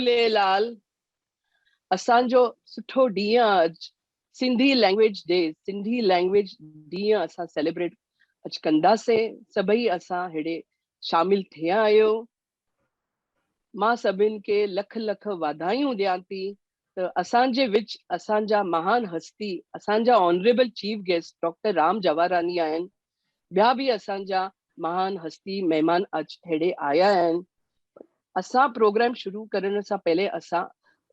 झूलेलाल। असांजो सुठो ॾींहुं आहे अॼु, Sindhi language day, Sindhi language ॾींहुं असां सेलिब्रेट अॼु कंदासीं। सभई असां हेॾे शामिल थिया आहियो। मां सभिनि खे लख लख वाधायूं ॾियां थी त असांजे विच असांजा महान हस्ती, असांजा honourable chief guest doctor Ram Jawarani आहिनि। ॿिया बि असांजा महान हस्ती महिमान अॼु हेॾे आया आहिनि। असां प्रोग्राम शुरू करण सां पहले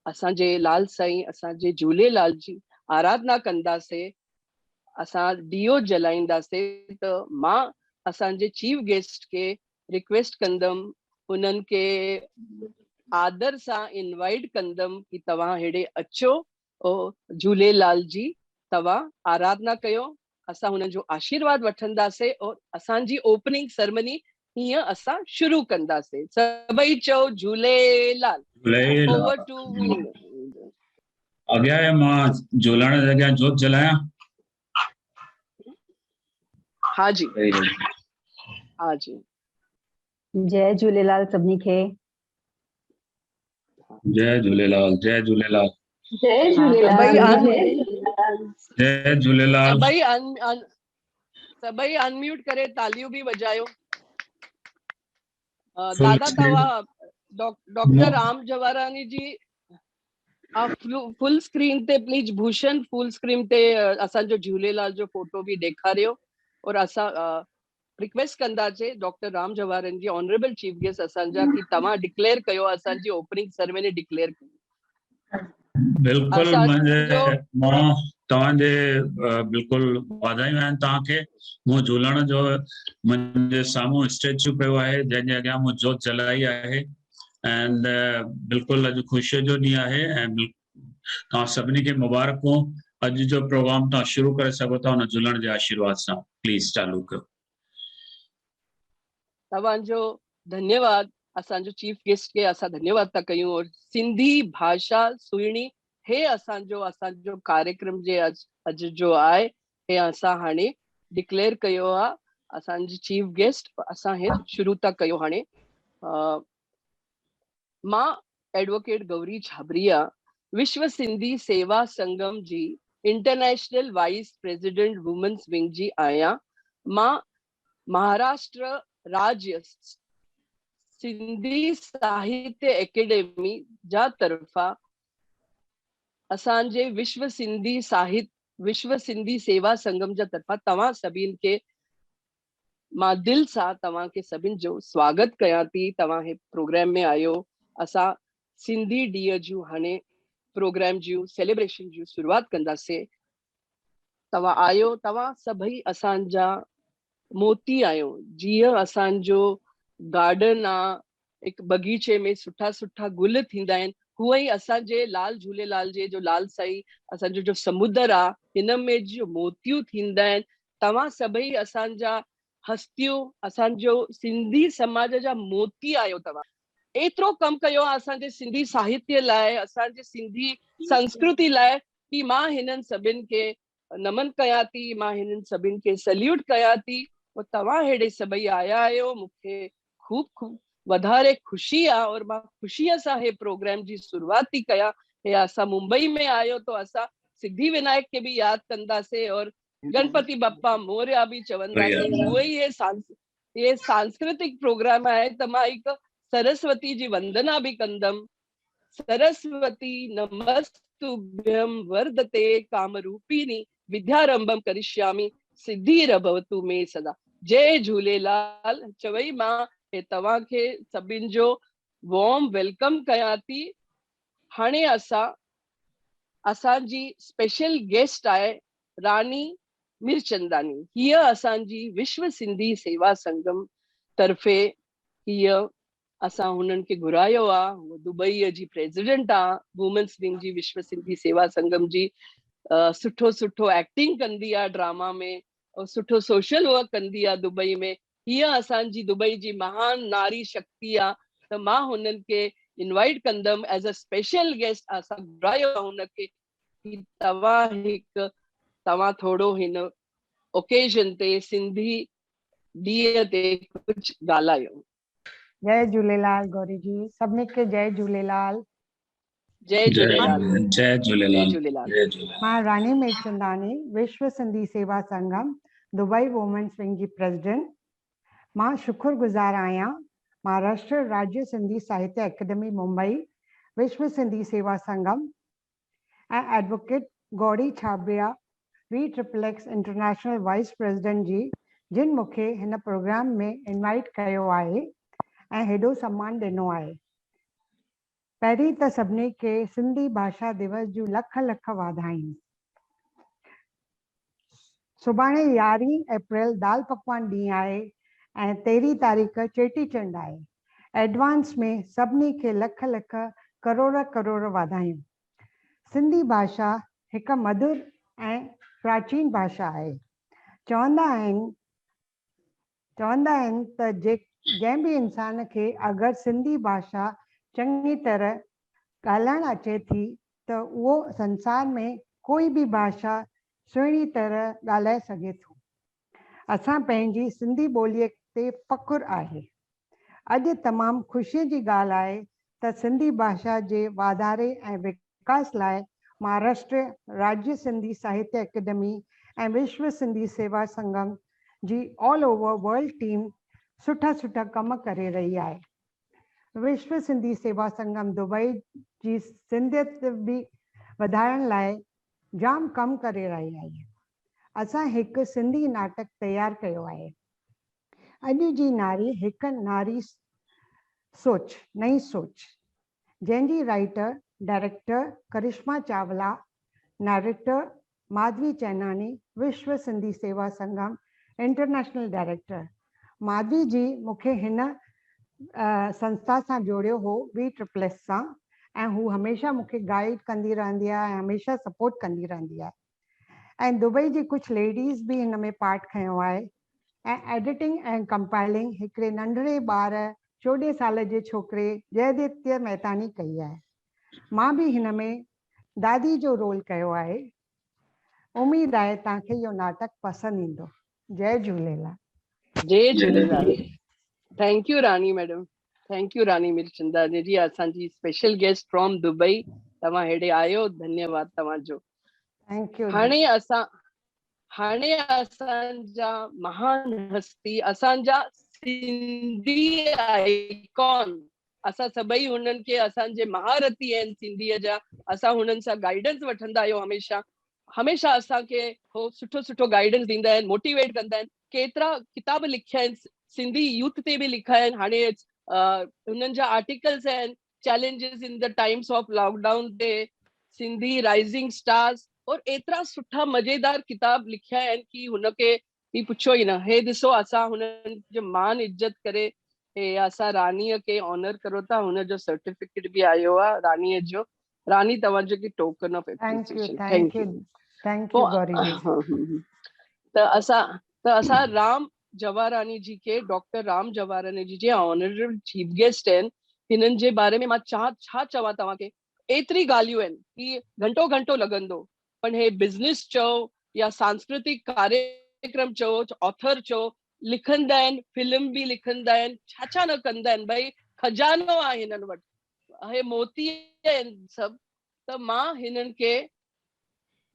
असांजे लाल साईं, असांजे झूलेलाल जी आराधना कंदासीं, असां ॾीओ जलाईंदासीं। त मां असांजे चीफ गेस्ट खे रिक्वेस्ट कंदमि, उन्हनि खे आदर सां इनवाइट कंदमि कि तव्हां हेॾे अचो और झूलेलाल जी तव्हां आराधना कयो। असां हुननि जो आशीर्वाद वठंदासीं और असांजी ओपनिंग सेरेमनी हीअं असां शुरू कंदासीं। सभई चओ झूलेलाल। ओवर टू अॻियां मां झूलण जे अॻियां जोत जलायां। हाँ जी, हाँ जी। जय झूलेलाल सभिनी खे। जय झूलेलाल, जय झूलेलाल, जय झूलेलाल, जय झूलेलाल। सभई अनम्यूट करे तालियूं भी वजायो। दादा तव्हां डॉक्टर राम जवारानी जी फुल स्क्रीन ते प्लीज, भूषण फुल स्क्रीन ते असांजो झूलेलाल जो फोटो भी ॾेखारियो। और असां रिक्वेस्ट कंदासीं doctor Ram Jawarani ji honourable chief guest असांजा कि तव्हां डिक्लेयर कयो, असांजी ओपनिंग सेरेमनी डिक्लेयर कयो। बिल्कुल मां तव्हांजे बिल्कुल वाधायूं आहिनि तव्हांखे। मूं झूलण जो मुंहिंजे साम्हूं स्टेचू पियो आहे जंहिंजे अॻियां मूं जोत जलाई आहे। एंड बिल्कुल अॼु ख़ुशीअ जो ॾींहुं आहे ऐं तव्हां सभिनी खे मुबारकूं। अॼु जो प्रोग्राम तव्हां शुरू करे सघो था हुन झूलण जे आशीर्वाद सां। प्लीज चालू कयो। तव्हांजो धन्यवाद। असांजो चीफ गेस्ट के असां धन्यवाद था कयूं। और सिंधी भाषा सुहिणी हे असांजो कार्यक्रम जे अॼु जो आहे, हे असां हाणे डिक्लेयर कयो आहे। असांजी चीफ गेस्ट असां हे शुरू था कयो हाणे। मां एडवोकेट गौरी छाबरिया, विश्व सिंधी सेवा संगम जी international vice president women's wing जी आहियां। मां महाराष्ट्र राज्य सिंधी साहित्य एकेडमी जा तरफा असांजे विश्व सिंधी सेवा संगम जा तरफा तव्हां सभिनि खे मां दिल सां तव्हांखे सभिनि जो स्वागत कयां थी। तव्हां हे प्रोग्राम में आयो। असां सिंधी ॾींहं जूं हाणे प्रोग्राम जूं सेलिब्रेशन जूं शुरूआत कंदासीं। तव्हां आयो, तव्हां सभई असांजा मोती आहियो। जीअं असांजो गार्डन आहे, हिकु बगीचे में सुठा सुठा गुल थींदा आहिनि, हुअं ई असांजे लाल झूलेलाल जे जो लाल साईं असांजो जो समुद्र आहे, हिन में जो मोतियूं थींदा आहिनि। तव्हां सभई असांजा हस्तियूं, असांजो सिंधी समाज जा मोती आहियो। तव्हां एतिरो कमु कयो आहे असांजे सिंधी साहित्य लाइ, असांजे सिंधी संस्कृति लाइ, कि मां हिननि सभिनि खे नमन कयां थी, मां हिननि सभिनि खे सल्यूट कयां थी। तव्हां हेॾे सभई आया आहियो, मूंखे खूब वधारे ख़ुशी आहे। और मां ख़ुशीअ सां हे प्रोग्राम जी शुरूआत थी कयां। हे असां मुंबई में आयो तो असां सिद्धि विनायक के भी याद कंदासीं और गणपति बप्पा मोरया भी चवंदासीं। उहे ई ये सांस्कृतिक प्रोग्राम आहे। त मां हिकु सरस्वती जी वंदना भी कंदमि। सरस्वती नमस्तुभ्यं वर्धते कामरूपिणी विद्यारंभम करिष्यामि सिद्धिरभवतु मे सदा। जय झूलेलाल चवई मां हे तव्हांखे सभिनि जो वॉर्म वेलकम कयां थी। हाणे असांजी स्पेशल गेस्ट आहे रानी मिरचंदानी। हीअ असांजी विश्व सिंधी सेवा संगम तरफ़े हीअ असां हुननि खे घुरायो आहे। दुबईअ जी प्रेसिडेंट आहे वुमेन्स विंग जी विश्व सिंधी सेवा संगम जी। सुठो एक्टिंग कंदी आहे ड्रामा में, और सुठो सोशल वर्क कंदी आहे दुबई में। हीअ असांजी दुबई जी महान नारी शक्ति आहे। त मां हुननि खे इनवाइट कंदमि एज अ स्पेशल गेस्ट। असां घुरायो आहे हुनखे कि तव्हां थोरो हिन ओकेजन ते सिंधी ॾींहं ते कुझु ॻाल्हायो। जय झूलेलाल गौरी जी, सभिनी खे जय झूलेलाल। जय झूलेलाल। जय झूलेलाल। जय झूलेलाल। जय झूलेलाल। मां रानी मिर्चंदानी, विश्व सिंधी सेवा संगम दुबई वुमेन्स विंग जी प्रेसिडेंट। मां शुक्रगुज़ार आहियां महाराष्ट्र राज्य सिंधी साहित्य अकेडमी मुंबई, विश्व सिंधी सेवा संगम ऐं advocate Gauri Chhabia VXXX international vice president जी, जिन मूंखे हिन प्रोग्राम में इनवाइट कयो आहे ऐं हेॾो सम्मान ॾिनो आहे। पहिरीं त सभिनी खे सिंधी भाषा दिवस जूं लख लख वाधायूं। सुभाणे 11 अप्रैल दाल पकवान ॾींहुं आहे ऐं 13 तारीख़ चेटीचंड आहे। एडवांस में सभिनी खे लख लख करोड़ करोड़ वाधायूं। सिंधी भाषा हिकु मधुर ऐं प्राचीन भाषा आहे। चवंदा आहिनि त जंहिं बि इंसान खे अगरि सिंधी भाषा चङी तरह ॻाल्हाइण अचे थी त उहो संसार में कोई बि भाषा सुहिणी तरह ॻाल्हाए सघे थो। असां पंहिंजी सिंधी ॿोलीअ ते फ़ख़ुरु आहे। अॼु तमामु ख़ुशीअ जी ॻाल्हि आहे त सिंधी भाषा जे वाधारे ऐं विकास लाइ महाराष्ट्र राज्य सिंधी साहित्य अकेडमी ऐं विश्व सिंधी सेवा संगम जी ऑल ओवर वर्ल्ड टीम सुठा सुठा कम करे रही आहे। विश्व सिंधी सेवा संगम दुबई जी सिंधियत बि वधाइण लाइ जाम कम करे रही आहे। असां हिकु सिंधी नाटक तयारु कयो आहे। अॼु जी नारी हिकु नारी सोच, नई सोच, जंहिंजी राइटर डायरेक्टर करिश्मा चावला, नरेटर माधवी चैनानी, विश्व सिंधी सेवा संगम इंटरनेशनल डायरेक्टर। माधवी जी मूंखे हिन संस्था सां जोड़ियो हो VXXX सां, ऐं हू हमेशह मूंखे गाइड कंदी रहंदी आहे ऐं हमेशह सपोर्ट कंदी रहंदी आहे। ऐं दुबई जी कुझु लेडीज़ बि हिन में पार्ट खयो आहे। ऐं एडिटिंग ऐं कंपाइलिंग हिकिड़े नंढड़े ॿार 14 साल जे छोकिरे जयदित्य मेहतानी कई आहे। मां बि हिन में दादी जो रोल कयो आहे। उम्मीद आहे तव्हांखे इहो नाटक पसंदि ईंदो। जय झूलेलाल। जय झूलेलाल। थैंक यू रानी मैडम, थैंक यू रानी मिर्चंदानी जी, असांजी स्पेशल गेस्ट फ्रॉम दुबई। तव्हां हेॾे आयो, धन्यवाद तव्हांजो। Thank U. हाणे असांजा महान हस्ती, असांजा सिंधी आइकॉन, असां सभई हुननि खे असांजे महारथी आहिनि सिंधीअ जा। असां हुननि सां गाइडेंस वठंदा आहियूं हमेशह असांखे हो सुठो गाइडेंस ॾींदा आहिनि, मोटिवेट कंदा आहिनि। केतिरा किताब लिखिया आहिनि, सिंधी यूथ ते बि लिखिया आहिनि। हाणे हुननि जा आर्टिकल्स आहिनि, challenges in the times of lockdown ते, सिंधी राइजिंग स्टार्स, और एतिरा सुठा मज़ेदार किताब लिखिया आहिनि कि हुनखे ही पुछो ई न। हे ॾिसो, असां हुननि जो मान इज्जत करे हे असां रानीअ खे ऑनर करो था। हुनजो सर्टिफिकेट बि आयो आहे रानीअ जो। रानी तव्हांजो की token of appreciation. Thank you Gauri ji. त असां राम जवारानी जी के, doctor Ram Jawarani ji honourable chief guest आहिनि। हिननि जे बारे में मां छा चवां तव्हांखे। एतिरी ॻाल्हियूं आहिनि कि घंटो लॻंदो। पर हे बिज़नेस चओ या सांस्कृतिक कार्यक्रम चओ, ऑथर चओ, लिखंदा आहिनि, फिल्म बि लिखंदा आहिनि, छा न कंदा आहिनि। भई खजानो आहे हिननि वटि, हे मोती आहिनि सभु। त मां हिननि खे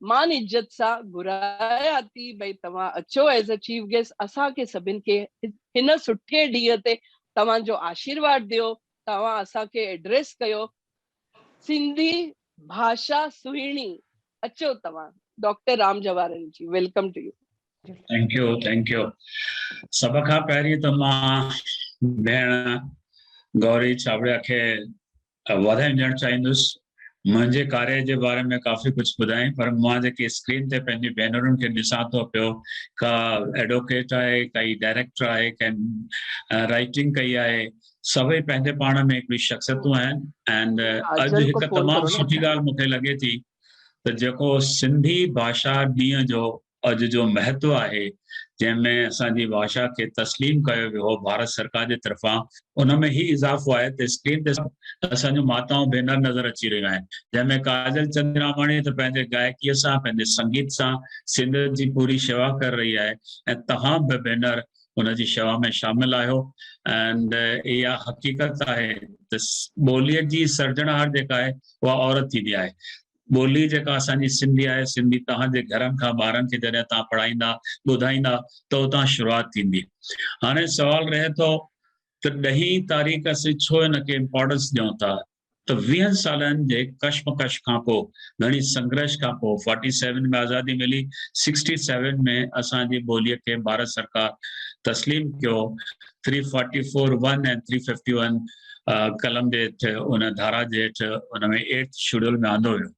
मान इज्जत सां घुराया थी, भई तव्हां अचो एज अ चीफ गेस्ट। असांखे सभिनि खे हिन सुठे ॾींहं ते तव्हांजो आशीर्वाद ॾियो, तव्हां असांखे एड्रेस कयो। सिंधी भाषा सुहिणी, अचो तव्हां। Doctor Ram Jawarani ji, welcome to you. Thank you. सभ खां पहिरीं त मां भेण गौरी छाबड़िया खे वाधायूं ॾियणु चाहींदुसि। मुंहिंजे कार्य जे बारे में काफ़ी कुझु ॿुधाई, पर मां जेकी स्क्रीन ते पंहिंजी भेनरुनि खे ॾिसां थो पियो, का एडवोकेट आहे, काई डायरेक्टर आहे, कंहिं राइटिंग कई आहे, सभई पंहिंजे पाण में हिकिड़ी शख़्सियतूं आहिनि। एंड अॼु हिकु तमामु सुठी ॻाल्हि मूंखे लॻे थी त जेको सिंधी भाषा ॾींहं जो अॼु जो महत्व आहे, जंहिंमें असांजी भाषा खे तस्लीम कयो वियो हो भारत सरकार जे तरफ़ां, उन में ही इज़ाफ़ो आहे त स्क्रीन ते असांजूं माताऊं भेनर नज़र अची रहियूं आहिनि, जंहिंमें काजल चंद्रामाणी त पंहिंजे गायकीअ सां, पंहिंजे संगीत सां सिंध जी पूरी शेवा करे रही आहे। ऐं तव्हां बि भेनर हुन जी शेवा में शामिल आहियो। एंड इहा हक़ीक़त आहे त ॿोलीअ जी सर्जणहार जेका आहे उहा औरत थींदी आहे। ॿोली जेका असांजी सिंधी आहे, सिंधी तव्हांजे घरनि खां ॿारनि खे जॾहिं तव्हां पढ़ाईंदा ॿुधाईंदा त उतां शुरूआत थींदी। हाणे सुवाल रहे थो त 10 तारीख़ असीं छो हिनखे इम्पोर्टेंस ॾियूं था, त 20 सालनि जे कशमकश खां पोइ, घणी संघर्ष खां पोइ 47 में आज़ादी मिली, 67 में असांजी ॿोलीअ खे भारत सरकार तस्लीम कयो। 344(1) ऐं 351 कलम जे हेठि, उन धारा जे हेठि, उन में 8th शेड्यूल में आंदो वियो।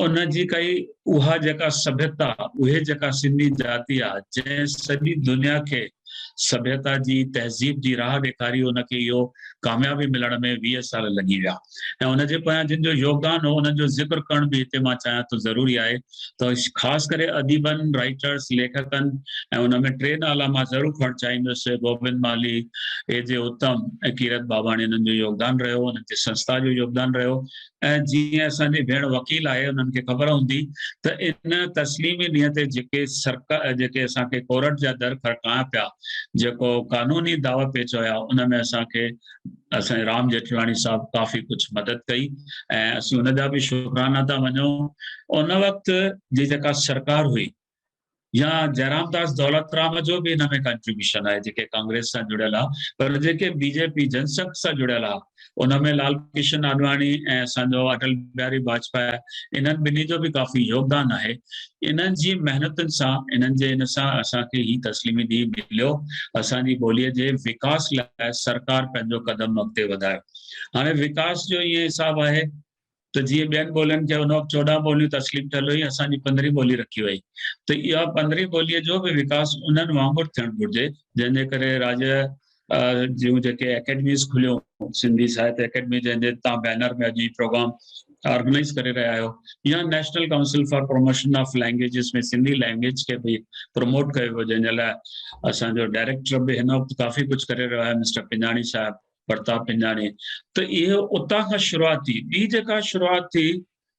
उन जी काई उहा जेका सभ्यता, उहे जेका सिंधी जाति आहे, जंहिं सॼी दुनिया खे सभ्यता जी, तहज़ीब जी राह ॾेखारी, उनखे इहो कामयाबी मिलण में 20 साल लॻी विया। ऐं उनजे पोयां जिन जो योगदान हो, उन्हनि जो ज़िक्र करण बि हिते मां चाहियां थो ज़रूरी आहे। त ख़ासि करे अदीबनि, राइटर्स, लेखकनि, ऐं उन में 3 नाला मां ज़रूरु खणणु चाहींदुसि। गोविंद माली, A.J. उत्तम ऐं कीरत बाबाणी, इन्हनि जो योगदान रहियो, उन्हनि जे संस्था जो योगदान रहियो। ऐं जीअं असांजी भेण वकील आहे, उन्हनि खे ख़बर हूंदी त इन तस्लीमी ॾींहं ते जेके सरकार, जेके असांखे कोर्ट जा दर खड़काया पिया, जेको कानूनी दावा पेच हुया, उन में असांखे असांजे राम जेठलाणी साहब काफ़ी कुझु मदद कई, ऐं असीं उनजा बि शुकराना था मञूं। उन वक़्तु जी जेका सरकार हुई, या जयराम दास दौलतराम जो भी इनमें कंट्रीब्यूशन है, जेके कांग्रेस से जुड़ियल आहे, पर जेके बीजेपी जनसंघ से जुड़ियल आहे, उनमें लाल कृष्ण आडवाणी ऐं असांजो अटल बिहारी वाजपेयी, इन्हनि ॿिन्ही जो भी काफ़ी योगदान आहे। इन्हनि जी मेहनतुनि सां, इन्हनि जे इन सां असांखे ही तस्लीमी ॾींहुं मिलियो। असांजी ॿोलीअ जे विकास लाइ सरकार पंहिंजो कदम अॻिते वधायो। हाणे विकास जो ईअं हिसाब आहे त जीअं ॿियनि ॿोलियुनि खे उन वक़्तु 14 ॿोलियूं तस्लीम थियल हुई, असांजी 15 ॿोली रखी वई। त इहा 15 ॿोलीअ जो बि विकास उन्हनि वांगुरु थियणु घुरिजे, जंहिंजे करे राज्य जूं जेके एकेडमीज़ खुलियूं, सिंधी साहित्य एकेडमी, जंहिंजे तव्हां बैनर में अॼु ई प्रोग्राम ऑर्गेनाइज करे रहिया आहियो, या national council for promotion of languages में सिंधी लैंग्वेज खे बि प्रमोट कयो वियो, जंहिंजे लाइ असांजो डायरेक्टर बि हिन वक़्तु काफ़ी कुझु करे रहियो आहे, मिस्टर पिंजाणी साहिबु, प्रताप पिंजाणी। त इहो उतां खां शुरूआत थी। ॿी जेका शुरूआत थी,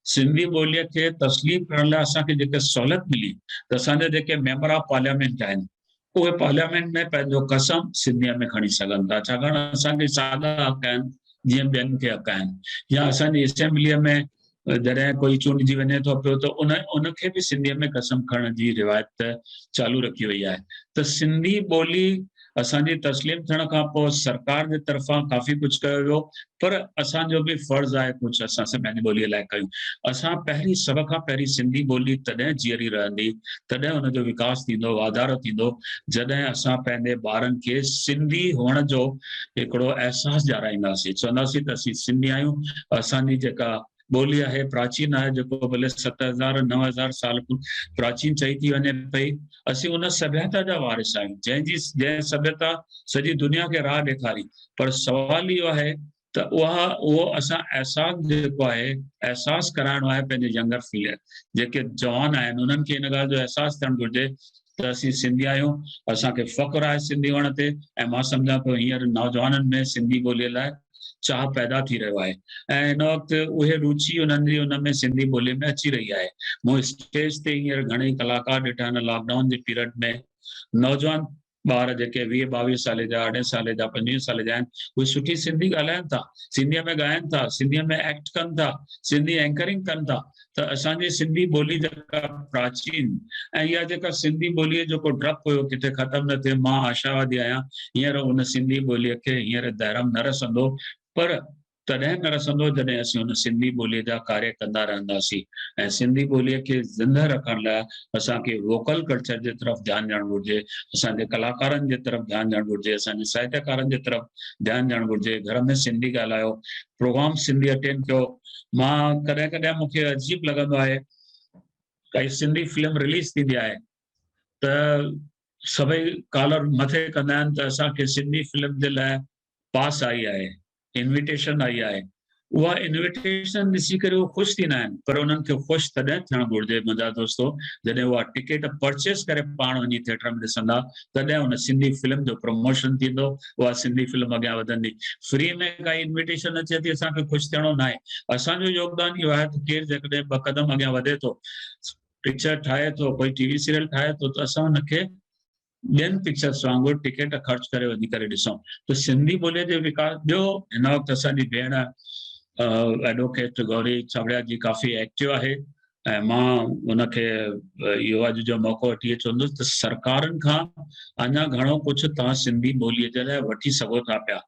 सिंधी ॿोलीअ खे तस्लीम करण लाइ असांखे जेके सहूलियत मिली, त असांजा जेके मेंबर ऑफ पार्लियामेंट आहिनि, उहे पार्लियामेंट में पंहिंजो कसम सिंधीअ में खणी सघनि था, छाकाणि असांखे साॻा हक़ आहिनि जीअं ॿियनि खे हक़ आहिनि। या असांजी असेंबलीअ में जॾहिं कोई चूंडिजी वञे थो पियो, त उनखे बि सिंधीअ में कसम खणण जी रिवायत चालू रखी वई आहे। त सिंधी ॿोली असांजी तस्लीम थियण खां पोइ सरकार जे तरफ़ां काफ़ी कुझु कयो वियो, पर असांजो बि फर्ज़ु आहे कुझु असां पंहिंजी ॿोलीअ लाइ कयूं। असां पहिरीं, सभ खां पहिरीं सिंधी ॿोली तॾहिं जीअरी रहंदी, तॾहिं हुनजो विकास थींदो, वाधारो थींदो, जॾहिं असां पंहिंजे ॿारनि खे सिंधी हुअण जो हिकिड़ो अहसासु ॾियाराईंदासीं। चवंदासीं त असीं सिंधी आहियूं, असांजी जेका ॿोली आहे प्राचीन आहे, जेको भले 7000 9000 साल प्राचीन चई थी वञे पई, असीं उन सभ्यता जा वारिस आहियूं, जंहिं सभ्यता सॼी दुनिया खे राह ॾेखारी। पर सवाल इहो आहे त उहो असां एहसासु जेको आहे, एहसासु कराइणो आहे पंहिंजे यंगर फील्ड, जेके जवान आहिनि, उन्हनि खे इन ॻाल्हि जो एहसासु थियणु घुरिजे त असीं सिंधी आहियूं, असांखे फ़ख़्रु आहे सिंधी हुअण ते। ऐं मां सम्झां थो हींअर नौजवाननि में सिंधी ॿोलीअ लाइ चाह पैदा थी रहियो आहे, ऐं हिन वक़्तु उहे रुचि उन्हनि जी उन में सिंधी ॿोलीअ में अची रही आहे। मूं स्टेज ते हींअर घणेई कलाकार ॾिठा आहिनि लॉकडाउन जे पीरियड में, नौजवान ॿार जेके 20-22 साल जा, 18 साल जा, 25 साल जा आहिनि, उहे सुठी सिंधी ॻाल्हाइनि था, सिंधीअ में ॻाइनि था, सिंधीअ में एक्ट कनि था, सिंधी एंकरिंग कनि था। त असांजी सिंधी ॿोली जेका प्राचीन, ऐं इहा जेका सिंधी ॿोलीअ जो को डपु हुयो किथे ख़तमु न थिए, मां आशावादी आहियां हींअर उन सिंधी ॿोलीअ खे हींअर धर्म न रसंदो, पर तॾहिं न रसंदो जॾहिं असीं हुन सिंधी ॿोलीअ जा कार्य कंदा रहंदासीं। ऐं सिंधी ॿोलीअ खे ज़िंदह रखण लाइ असांखे वोकल कल्चर जे तरफ़ ध्यानु ॾियणु घुरिजे, असांजे कलाकारनि जे तरफ़ ध्यानु ॾियणु घुरिजे, असांजे साहित्यकारनि जे तरफ़ ध्यानु ॾियणु घुरिजे। घर में सिंधी ॻाल्हायो, प्रोग्राम सिंधी अटेंड कयो। मां कॾहिं कॾहिं मूंखे अजीब लॻंदो आहे, काई सिंधी फिल्म रिलीज़ थींदी आहे त सभई कॉलर मथे कंदा आहिनि त असांखे सिंधी फिल्म जे लाइ पास आई आहे, इन्विटेशन आई आहे। उहा इन्विटेशन ॾिसी करे उहे ख़ुशि थींदा आहिनि, पर उन्हनि खे ख़ुशि तॾहिं थियणु घुरिजे मुंहिंजा दोस्तो, जॾहिं उहा टिकट परचेस करे पाण वञी थिएटर में ॾिसंदा, तॾहिं हुन सिंधी फिल्म जो प्रमोशन थींदो, उहा सिंधी फिल्म अॻियां वधंदी। फ्री में काई इन्विटेशन अचे थी, असांखे ख़ुशि थियणो न आहे। असांजो योगदान इहो आहे त केरु जेकॾहिं 2 क़दम अॻियां वधे थो, पिक्चर ठाहे थो, कोई टीवी सीरियल ठाहे थो, त असां हुनखे ॿियनि पिक्चर्स वांगुरु टिकट ख़र्च करे वञी करे ॾिसूं। त सिंधी ॿोलीअ जे विकास ॿियो हिन वक़्तु असांजी भेण एडवोकेट गौरी छाबड़िया जी काफ़ी एक्टिव आहे ऐं मां उनखे इहो अॼु जो मौक़ो वठी चवंदुसि त सरकारनि खां अञा घणो कुझु तव्हां सिंधी ॿोलीअ जे लाइ वठी सघो था पिया।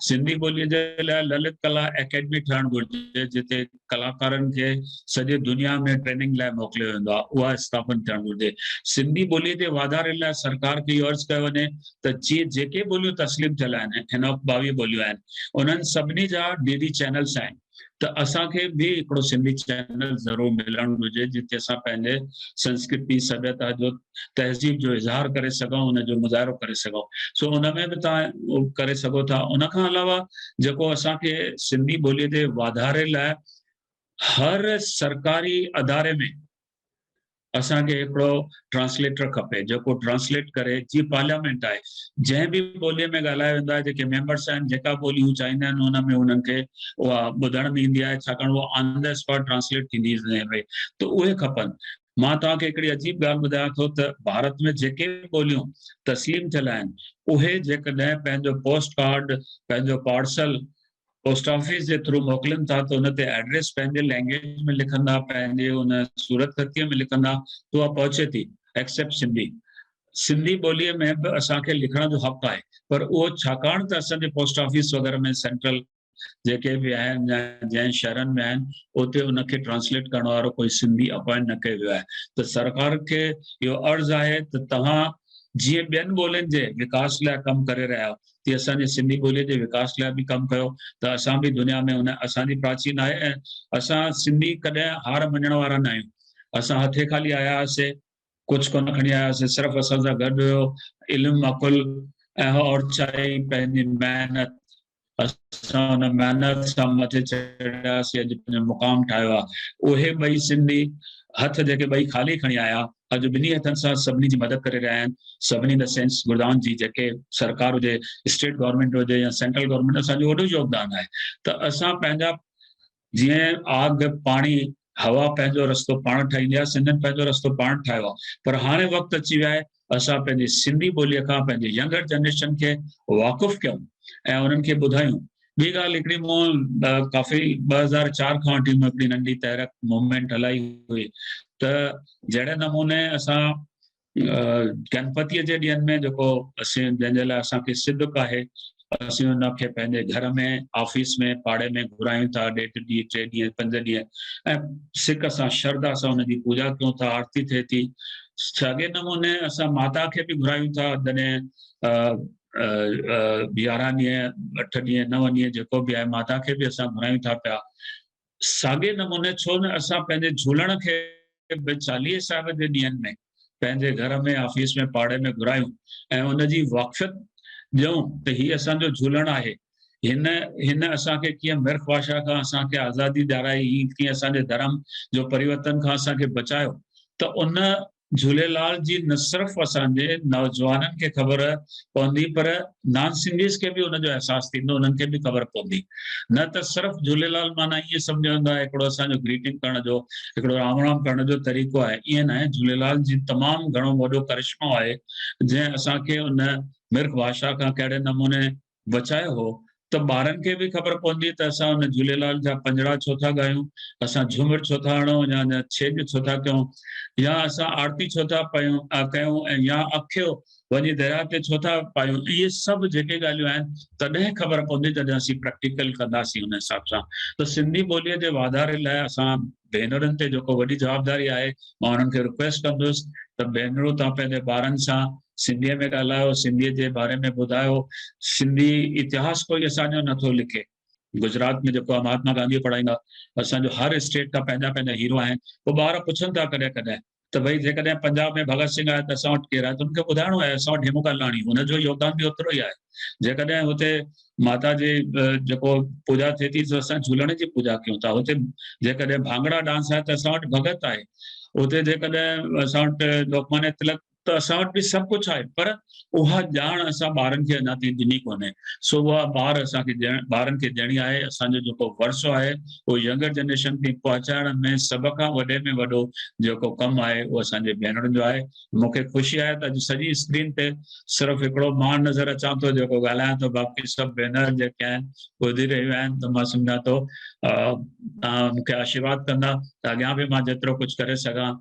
सिंधी ॿोलीअ जे लाइ ललित कला एकेडमी ठहणु घुरिजे जिते कलाकारनि खे सॼे दुनिया में ट्रेनिंग लाइ मोकिलियो वेंदो आहे, उहा स्थापन थियणु घुरिजे। सिंधी ॿोलीअ जे वाधारे लाइ सरकार खे इहो अर्ज़ु कयो वञे त जेके ॿोलियूं तस्लीम थियल आहिनि, हिन वक़्तु 22 ॿोलियूं आहिनि, उन्हनि सभिनी जा DD चैनल्स आहिनि, त असांखे बि हिकिड़ो सिंधी चैनल ज़रूरु मिलणु घुरिजे जिते असां पंहिंजे संस्कृति सभ्यता जो तहज़ीब जो इज़हार करे सघूं, उनजो मुज़ाहिरो करे सघूं। सो उन में बि तव्हां करे सघो था। उनखां अलावा जेको असांखे सिंधी ॿोलीअ जे वाधारे लाइ हर सरकारी अदारे में असांखे हिकिड़ो ट्रांसलेटर खपे जेको ट्रांसलेट करे, जीअं पार्लियामेंट आहे जंहिं बि ॿोलीअ में ॻाल्हायो वेंदो आहे, जेके मेंबर्स आहिनि जेका ॿोली हू चाहींदा आहिनि हुन में उन्हनि खे उहा ॿुधण में ईंदी आहे, छाकाणि उहा ऑन द स्पॉट ट्रांसलेट थींदी आहे, त उहे खपनि। मां तव्हांखे हिकिड़ी अजीब ॻाल्हि ॿुधायां थो त भारत में जेके ॿोलियूं तस्लीम थियल आहिनि उहे जेकॾहिं पंहिंजो पोस्ट कार्ड, पंहिंजो पार्सल पोस्ट ऑफिस जे थ्रू मोकिलनि था त उन ते एड्रेस पंहिंजे लैंग्वेज में लिखंदा, पंहिंजे उन सूरत खतीअ में लिखंदा, त उहा पहुचे थी, एक्सेप्ट सिंधी। सिंधी ॿोलीअ में बि असांखे लिखण जो हक़ आहे, पर उहो छाकाणि त असांजे पोस्ट ऑफिस वग़ैरह में सेंट्रल जेके बि आहिनि जंहिं शहरनि में आहिनि उते उनखे ट्रांसलेट करण वारो कोई सिंधी अपॉइंट न कयो वियो आहे। त सरकार खे इहो अर्ज़ु आहे त तव्हां जीअं ॿियनि ॿोलियुनि जे विकास लाइ कमु करे रहिया आहियो तीअं असांजे सिंधी ॿोलीअ जे विकास लाइ बि कमु कयो, त असां बि दुनिया में उन असांजी प्राचीन आहे ऐं असां सिंधी कॾहिं हार मञण वारा न आहियूं। असां हथे खाली आया हुआसीं, कुझु कोन खणी आया हुआसीं, सिर्फ़ु असां सां गॾु हुयो इल्मु, अकुल ऐं औरचाई, पंहिंजी महिनत। असां हुन महिनत सां मथे चढ़ियासीं, अॼु पंहिंजो मुक़ाम ठाहियो आहे। उहे ॿई सिंधी हथ जेके ॿई ख़ाली खणी आया, अॼु ॿिन्ही हथनि सां सभिनी जी मदद करे रहिया आहिनि। सभिनी इन द सेंस गुरुदान जी जेके सरकार हुजे, स्टेट गवर्नमेंट हुजे या सेंट्रल गवर्नमेंट, असांजो वॾो योगदान आहे। त असां पंहिंजा जीअं आग, पाणी, हवा पंहिंजो रस्तो पाण ठाहींदी आहे, सिंधियुनि पंहिंजो रस्तो पाण ठाहियो आहे, पर हाणे वक़्तु अची वियो आहे असां पंहिंजी सिंधी ॿोलीअ खां पंहिंजे यंगर जनरेशन खे वाक़ुफ़ु कयूं ऐं उन्हनि खे ॿुधायूं। ॿी ॻाल्हि हिकिड़ी मूं काफ़ी 2004 खां वठी मूं हिकिड़ी नंढी तहरीक मूवमेंट हलाई हुई, त जहिड़े नमूने असां गणपतीअ जे ॾींहंनि में जेको जंहिंजे लाइ असांखे सिदक आहे, असीं हुनखे पंहिंजे घर में, ऑफिस में, पाड़े में घुरायूं था, 1.5 ॾींहं, 3 ॾींहं, 5 ॾींहं, ऐं सिक सां श्रद्धा सां हुनजी पूजा कयूं था, आरती थिए थी। साॻे नमूने असां माता खे बि घुरायूं था, जॾहिं 11 ॾींहं, 8 ॾींहं, 9 ॾींहं जेको बि आहे, माता खे बि असां घुरायूं था पिया। साॻे नमूने छो न असां पंहिंजे झूलण खे बि 40 साहिब जे ॾींहंनि में पंहिंजे घर में, ऑफिस में, पाड़े में घुरायूं ऐं उनजी वाक़फ़ियत ॾियूं त हीउ असांजो झूलण आहे। हिन असांखे कीअं मिर्ख भाषा खां असांखे आज़ादी ॾियाराई, कीअं असांजे धर्म जो परिवर्तन खां असांखे बचायो, त उन झूलेलाल जी न सिर्फ़ु असांजे नौजवाननि खे ख़बर पवंदी, पर नॉन सिंधीज़ खे बि उनजो अहसासु थींदो, उन्हनि खे बि ख़बर पवंदी। न त सिर्फ़ु झूलेलाल माना ईअं सम्झो वेंदो आहे हिकिड़ो असांजो ग्रीटिंग करण जो, हिकिड़ो राम राम करण जो तरीक़ो आहे, ईअं न आहे। झूलेलाल जी तमामु घणो वॾो करिश्मो आहे जंहिं असांखे उन मिर्ख भाषा खां कहिड़े नमूने बचायो हो, त ॿारनि खे बि ख़बर पवंदी त असां हुन झूलेलाल जा पंजड़ा छो था ॻायूं, असां झूमिर छो था हणूं, या छेॼ छो था कयूं, या असां आरती छो था कयूं, ऐं या अखियो वञी दरिया ते छो था पायूं। इहे सभु जेके ॻाल्हियूं आहिनि तॾहिं ख़बर पवंदी जॾहिं असीं प्रैक्टिकल कंदासीं हुन हिसाब सां। त सिंधी ॿोलीअ जे वाधारे लाइ असां भेनरुनि ते जेको वॾी जवाबदारी आहे, मां हुननि खे रिक्वेस्ट कंदुसि त भेनरूं तव्हां पंहिंजे ॿारनि सां सिंधीअ में ॻाल्हायो, सिंधीअ जे बारे में ॿुधायो। सिंधी इतिहास कोई असांजो नथो लिखे। गुजरात में जेको आहे महात्मा गांधी पढ़ाईंदा, असांजो हर स्टेट खां पंहिंजा पंहिंजा हीरो आहिनि। पोइ ॿार पुछनि था कॾहिं कॾहिं त भई जेकॾहिं पंजाब में भगत सिंह आहे त असां वटि केरु आहे, त हुनखे ॿुधाइणो आहे असां वटि हेमू कालाणी, हुनजो योगदान बि ओतिरो ई आहे। जेकॾहिं हुते माता जी जेको पूजा थिए थी त असां झूलण जी पूजा कयूं था। हुते जेकॾहिं भांगड़ा डांस आहे त असां वटि भगत आहे। हुते जेकॾहिं असां वटि लोकमान्य तिलक त असां वटि बि सभु कुझु आहे, पर उहा ॼाण असां ॿारनि खे अञा ताईं ॾिनी कोन्हे। सो उहा असांखे ॿारनि खे ॾियणी आहे। असांजो जेको वर्सो आहे उहो यंगर जनरेशन ताईं पहुचाइण में सभ खां वॾे में वॾो जेको कमु आहे उहो असांजे भेनरुनि जो आहे। मूंखे ख़ुशी आहे त अॼु सॼी स्क्रीन ते सिर्फ़ु हिकिड़ो मां नज़र अचां थो जेको ॻाल्हायां थो, बाक़ी सभु भेनर जेके आहिनि ॿुधी रहियूं आहिनि। त मां सम्झां थो तव्हां मूंखे आशीर्वाद कंदा त अॻियां बि मां जेतिरो कुझु करे सघां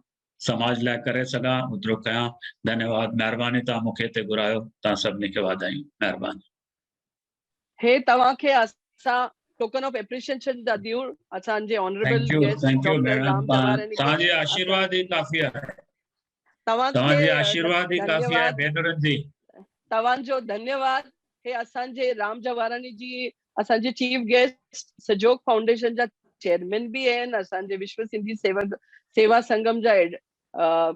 समाज लाइ करे सघां ओतिरो कयां। धन्यवाद, महिरबानी, तव्हां मूंखे हिते घुरायो। तव्हां सभिनी खे वाधायूं, महिरबानी। हे तव्हांखे असां टोकन ऑफ एप्रिसिएशन था ॾियूं असांजे honourable guest thank you doctor madam, Ram Jawarani खे। तव्हांजे आशीर्वाद ई काफ़ी आहे। तव्हांखे तव्हांजे आशीर्वाद ई काफ़ी आहे धन्यवाद, भेनरुनि जी। तव्हांजो धन्यवाद। हे असांजे राम जवारानी जी असांजे चीफ गेस्ट सजोग फाउंडेशन जा चेयरमैन भी आहिनि, असांजे विश्व सिंधी सेवा संगम जा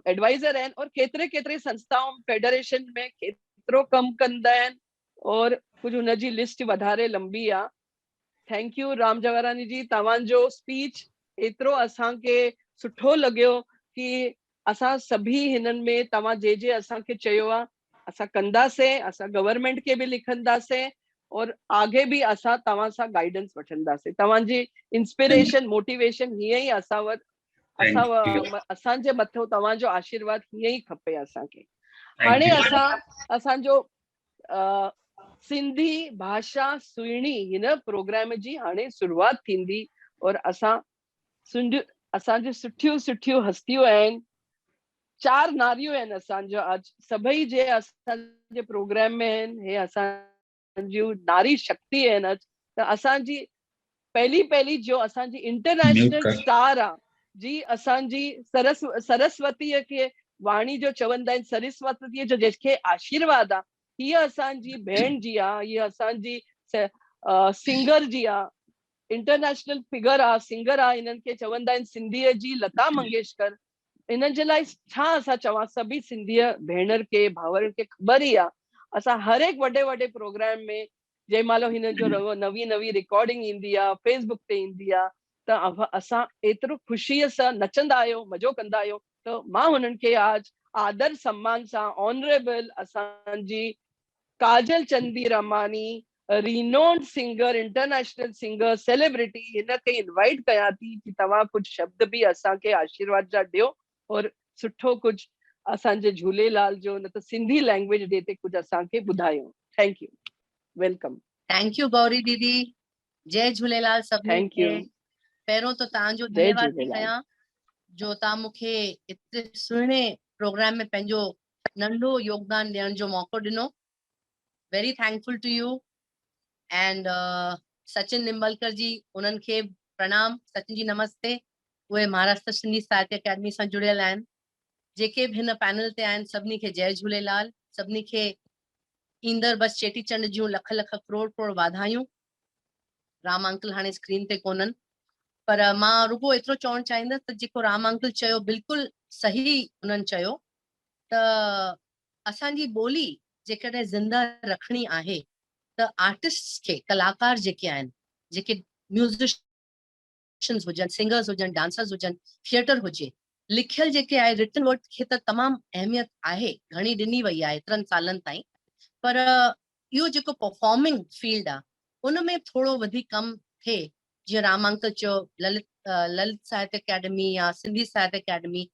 एडवाइजर आहिनि और केतिरे केतिरे संस्थाऊं फेडरेशन में केतिरो कमु कंदा आहिनि और कुझु हुनजी लिस्ट वधारे लंबी आहे। थैंक यू राम जवारानी जी, तव्हांजो स्पीच एतिरो असांखे सुठो लॻियो कि असां सभी हिननि में तव्हां जे असांखे चयो आहे असां कंदासीं, असां गवर्नमेंट खे बि लिखंदासीं और आगे भी असां तव्हां सां गाइडेंस वठंदासीं। तव्हांजी इंस्पिरेशन मोटिवेशन हीअं ई असांजे मथां तव्हांजो आशीर्वाद हीअं ई खपे असांखे। हाणे असांजो सिंधी भाषा सुहिणी हिन प्रोग्राम जी हाणे शुरुआत थींदी और असांजी सुठियूं सुठियूं हस्तियूं आहिनि, 4 नारियूं आहिनि असांजो अॼु सभई जे असांजे प्रोग्राम में आहिनि। हे असांजूं नारी शक्ति आहिनि अॼु। त असांजी पहली जो असांजी इंटरनेशनल स्टार आहे जी असांजी सरस्वतीअ खे वाणी जो चवंदा आहिनि, सरस्वतीअ जो जंहिंखे आशीर्वाद आहे, हीअ असांजी भेण जी आहे, हीअ असांजी सिंगर जी आहे, इंटरनेशनल फिगर आहे, सिंगर आहे। हिननि खे चवंदा आहिनि सिंधीअ जी लता मंगेशकर। इन्हनि जे लाइ छा असां चवां, सभी सिंधीअ भेनर खे भाउरनि खे ख़बर ई आहे। असां हर एक वॾे प्रोग्राम में जंहिं महिल हिन जो नवी रिकॉर्डिंग ईंदी आहे, फेसबुक ते ईंदी आहे, त असां एतिरो ख़ुशीअ सां नचंदा आहियूं, मज़ो कंदा आहियूं। त मां हुननि खे आज आदर सम्मान सां ऑनरेबल असांजी Kajal Chandiramani, renowned singer, international singer, celebrity, हिनखे इनवाइट कयां थी कि तव्हां कुछ शब्द भी असांखे आशीर्वाद जा ॾियो और सुठो कुछ असांजे झूलेलाल जो न त सिंधी लैंग्वेज डे ते कुछ असांखे ॿुधायो। Thank U, welcome. Thank you Gauri दीदी, जय झूलेलाल सभिनी थैंक यू। खे। पहिरों तो तव्हांजो जय धन्यवाद थी झूलेलाल। कयां जो तव्हां मूंखे एतिरे सुहिणे प्रोग्राम में पंहिंजो नंढो योगदान ॾियण जो मौक़ो ॾिनो। Very thankful to you and Sachin Nimbalkar ji, उन्हनि खे प्रणाम। सचिन जी नमस्ते। उहे महाराष्ट्र सिंधी साहित्य अकेडमी सां जुड़ियल आहिनि। जेके भी हिन पैनल ते आहिनि सभिनी खे जय झूलेलाल। सभिनी खे ईंदड़ बस चेटीचंड जूं लख लख करोड़ करोड़ वाधायूं। राम अंकल हाणे स्क्रीन ते कोन्हनि, पर मां रुगो एतिरो चवणु चाहींदसि त जेको राम अंकल चयो बिल्कुलु सही उन्हनि चयो त असांजी ॿोली जेकॾहिं ज़िंदा रखणी आहे त आर्टिस्ट खे, कलाकार जेके आहिनि, जेके म्यूज़िशियंस हुजनि, सिंगर्स हुजनि, डांसर्स हुजनि, थिएटर हुजे, लिखियल जेके आहे रिटन वर्ड खे त तमामु अहमियत आहे, घणी ॾिनी वई आहे एतिरनि सालनि ताईं। पर इहो जेको परफॉर्मिंग फील्ड आहे उन में थोरो वधीक कम थिए। जीअं राम अंकल चयो, ललित साहित्य अकेडमी या सिंधी साहित्य अकेडमी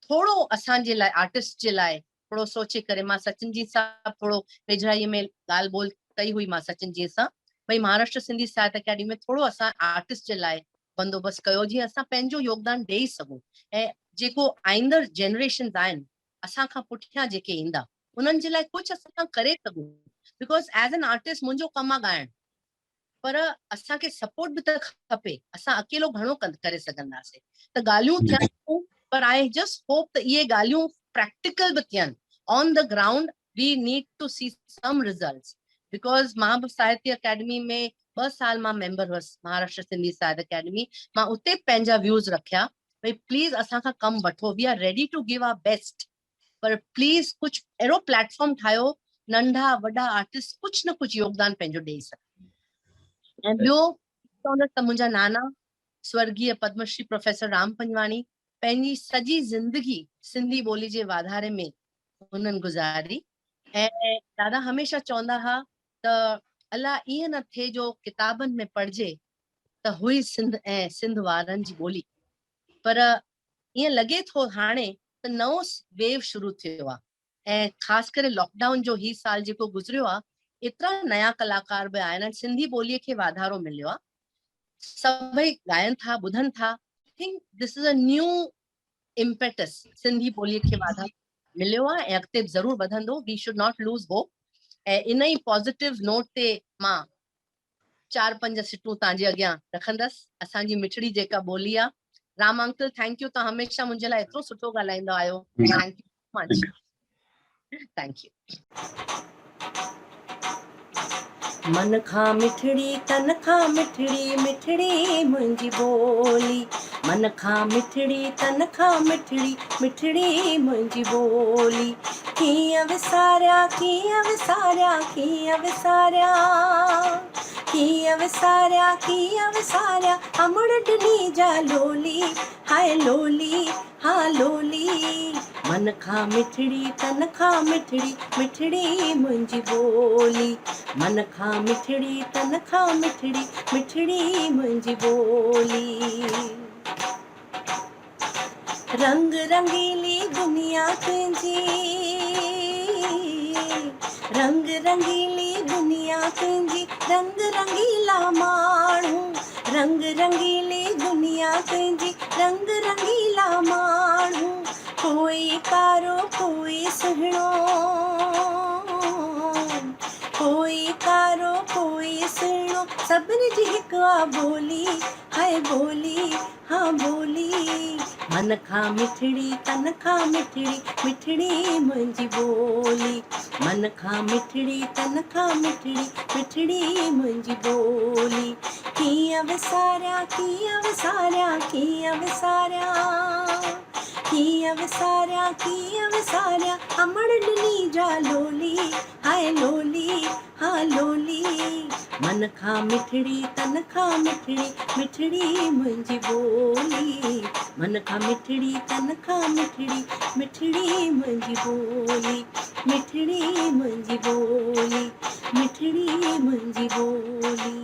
थोरो असांजे लाइ, आर्टिस्ट जे लाइ थोरो सोचे करे। मां सचिन जी सां थोरो वेझराईअ में ॻाल्हि ॿोल कई हुई मां सचिन जी सां, भई महाराष्ट्र सिंधी साहित्य अकेडमी में थोरो असां आर्टिस्ट जे लाइ बंदोबस्तु कयो जीअं असां पंहिंजो योगदान ॾेई सघूं ऐं जेको आईंदड़ जनरेशन आहिनि असां खां पुठियां जेके ईंदा उन्हनि जे लाइ कुझु असां करे सघूं। बिकॉज एज एन आर्टिस्ट मुंहिंजो कमु आहे ॻाइणु, पर असांखे सपोर्ट बि त खपे। असां अकेलो घणो करे सघंदासीं। त ॻाल्हियूं थियनि, पर आई जस्ट होप त इहे ॻाल्हियूं प्रैक्टिकल बि थियनि। On the ground we need to see some results. Because मां बि साहित्य अकेडमी में 2 साल मां मेंबर हुअसि, महाराष्ट्र सिंधी साहित्य अकेडमी। मां उते पंहिंजा व्यूज़ रखिया भई प्लीज़ असां खां कमु वठो, we are ready to give our best, पर प्लीज़ कुझु अहिड़ो प्लेटफॉर्म ठाहियो नंढा वॾा आर्टिस्ट कुझु न कुझु योगदान पंहिंजो ॾेई सघे। ऐं ॿियो चवंदसि त मुंहिंजा नाना स्वर्गीय पद्मश्री प्रोफेसर राम पंजवाणी पंहिंजी सॼी ज़िंदगी सिंधी ॿोली जे वाधारे में हुननि गुज़ारी। ऐं दादा हमेशह चवंदा हुआ त अलाह ईअं न थिए जो किताबनि में पढ़जे त हुई सिंध ऐं सिंध वारनि जी ॿोली, पर ईअं लॻे थो हाणे त नओं वेव शुरू थियो आहे। ऐं ख़ासि करे लॉकडाउन जो ही साल जेको गुज़रियो आहे, एतिरा नया कलाकार बि आया आहिनि, सिंधी ॿोलीअ खे वाधारो मिलियो आहे, सभई ॻाइनि था, ॿुधनि था। Think this is a new impetus, Sindhi ॿोलीअ खे वाधारो मिलियो आहे ऐं अॻिते ज़रूरु वधंदो। We should not lose hope. ऐं इन ई पॉज़िटिव नोट ते मां 4-5 सिटूं तव्हांजे अॻियां रखंदसि। असांजी मिठड़ी जेका ॿोली आहे। राम अंकल, थैंक यू, तव्हां हमेशह मुंहिंजे लाइ एतिरो सुठो ॻाल्हाईंदा आहियो। Thank you so much. Thank U. मन खां मिठड़ी तन खां मिठड़ी, मिठड़ी मुंहिंजी ॿोली। मन खां मिठड़ी तन खां मिठड़ी, मिठड़ी मुंहिंजी ॿोली। कीअं विसारिया, कीअं विसारिया, कीअं विसारिया, कीअं विसारिया, कीअं विसारिया अमड़ ॾिनी जा लोली, हाय लोली, हा लोली। मन खां मिठड़ी तन खां मिठड़ी, मिठड़ी मुंहिंजी ॿोली। मन खां मिठड़ी तन खां मिठड़ी, मिठड़ी मुंहिंजी ॿोली। रंग रंगीली दुनिया तुंहिंजी, रंग रंगीली दुनिया तुंहिंजी, रंग रंगीला माण्हू। रंग रंगीली दुनिया तुंहिंजी, रंग रंगीला माण्हू। कोई कारो कोई सुहिणो, कोई कारो कोई सुहिणो, सभिनी जी हिकु आहे ॿोली, हाय ॿोली, हा ॿोली। मन खां मिठड़ी तन खां मिठड़ी, मिठड़ी मुंहिंजी ॿोली। मन खां मिठड़ी तन खां मिठड़ी, मिठड़ी मुंहिंजी ॿोली। कीअं विसारिया, कीअं विसारिया, कीअं विसारिया, कीअं विसारिया, कीअं विसारिया अमड़ ॾिनी जा लोली, हाय लोली, हा लोली। मन खां मिठड़ी तन खां मिठड़ी, मिठड़ी मुंहिंजी ॿोली। मन खां मिठड़ी तन खां मिठड़ी, मिठड़ी मुंहिंजी ॿोली। मिठड़ी मुंहिंजी ॿोली, मिठड़ी मुंहिंजी ॿोली।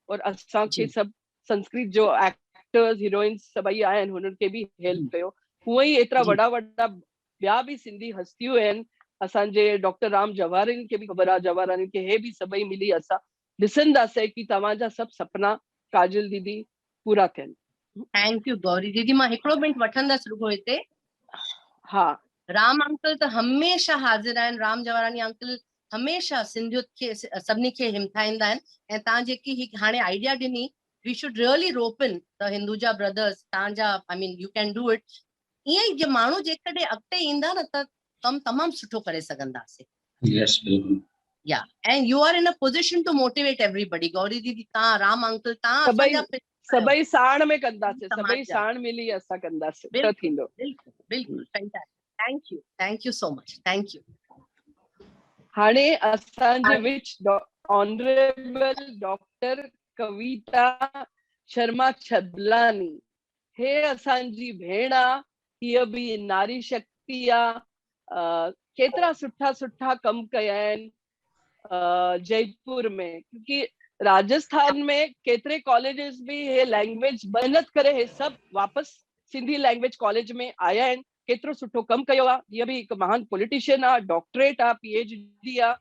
और असांखे सभु संस्कृत जो एक्टर्स हीरोइन्स सभई आया आहिनि, हुननि खे बि हेल्प कयो। हूअं ई एतिरा वॾा वॾा ॿिया बि सिंधी हस्तियूं आहिनि। असांजे डॉक्टर राम जवाहरनि खे बि ख़बर आहे, जवाहरानी खे, हे बि सभई मिली असां ॾिसंदासीं कि तव्हांजा सभु सपना काजल दीदी पूरा थियनि। थैंक यू गौरी दीदी। मां हिकिड़ो मिंट वठंदसि रुगो हिते। हा, राम अंकल त हमेशह हाज़िर आहिनि। राम जवाहरानी अंकल हमेशह सिंधियत खे सभिनी खे हिमथाईंदा आहिनि। ऐं तव्हां जेकी हाणे आइडिया ॾिनी, V should really rope in the Hinduja brothers. तव्हांजा I mean you can do it. ईअं ई जे माण्हू जेकॾहिं अॻिते ईंदा न त कमु तमामु सुठो करे सघंदासीं। यस, बिल्कुलु। या and you are in a position to motivate everybody. Gauri दीदी, तव्हां, राम अंकल, तव्हां असांजा सभई साण में कंदासीं, सभई साण मिली असां कंदासीं त थींदो। बिल्कुलु बिल्कुलु, fantastic. Thank you so much, thank U. हाणे असांजे विच ऑनरेबल डॉक्टर कविता शर्मा छबलानी, हे असांजी भेण आहे, हीअ बि नारी शक्ति आहे। केतिरा सुठा सुठा कम कया आहिनि जयपुर में, क्योंकि राजस्थान में केतिरे कॉलेजेस भी हे लैंग्वेज मेहनत करे हे सभु वापस सिंधी लैंग्वेज कॉलेज में आया आहिनि। केतिरो सुठो कम कयो आहे। हीअ बि हिकु महान पॉलिटिशियन आहे, डॉक्टरेट आहे, PhD आहे।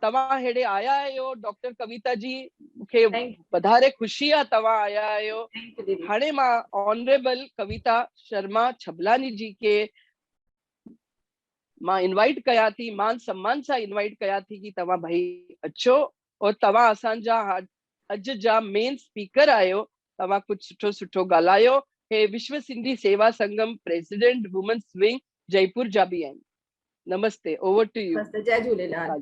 तव्हां हेॾे आया आहियो डॉक्टर कविता जी, मूंखे वधारे ख़ुशी आहे तव्हां आया आहियो। हाणे मां ऑनरेबल कविता शर्मा छबलानी जी के मां इनवाइट कया थी, मान सम्मान सां इनवाइट कया थी कि तव्हां भाई अचो और तव्हां असांजा अॼु जा मेन स्पीकर आहियो। तव्हां कुझु सुठो सुठो ॻाल्हायो। हे विश्व Sindhi Seva Sangam president women's wing Jaipur जा बि आहिनि। नमस्ते, ओवर टू यू। जय झूलेलाल।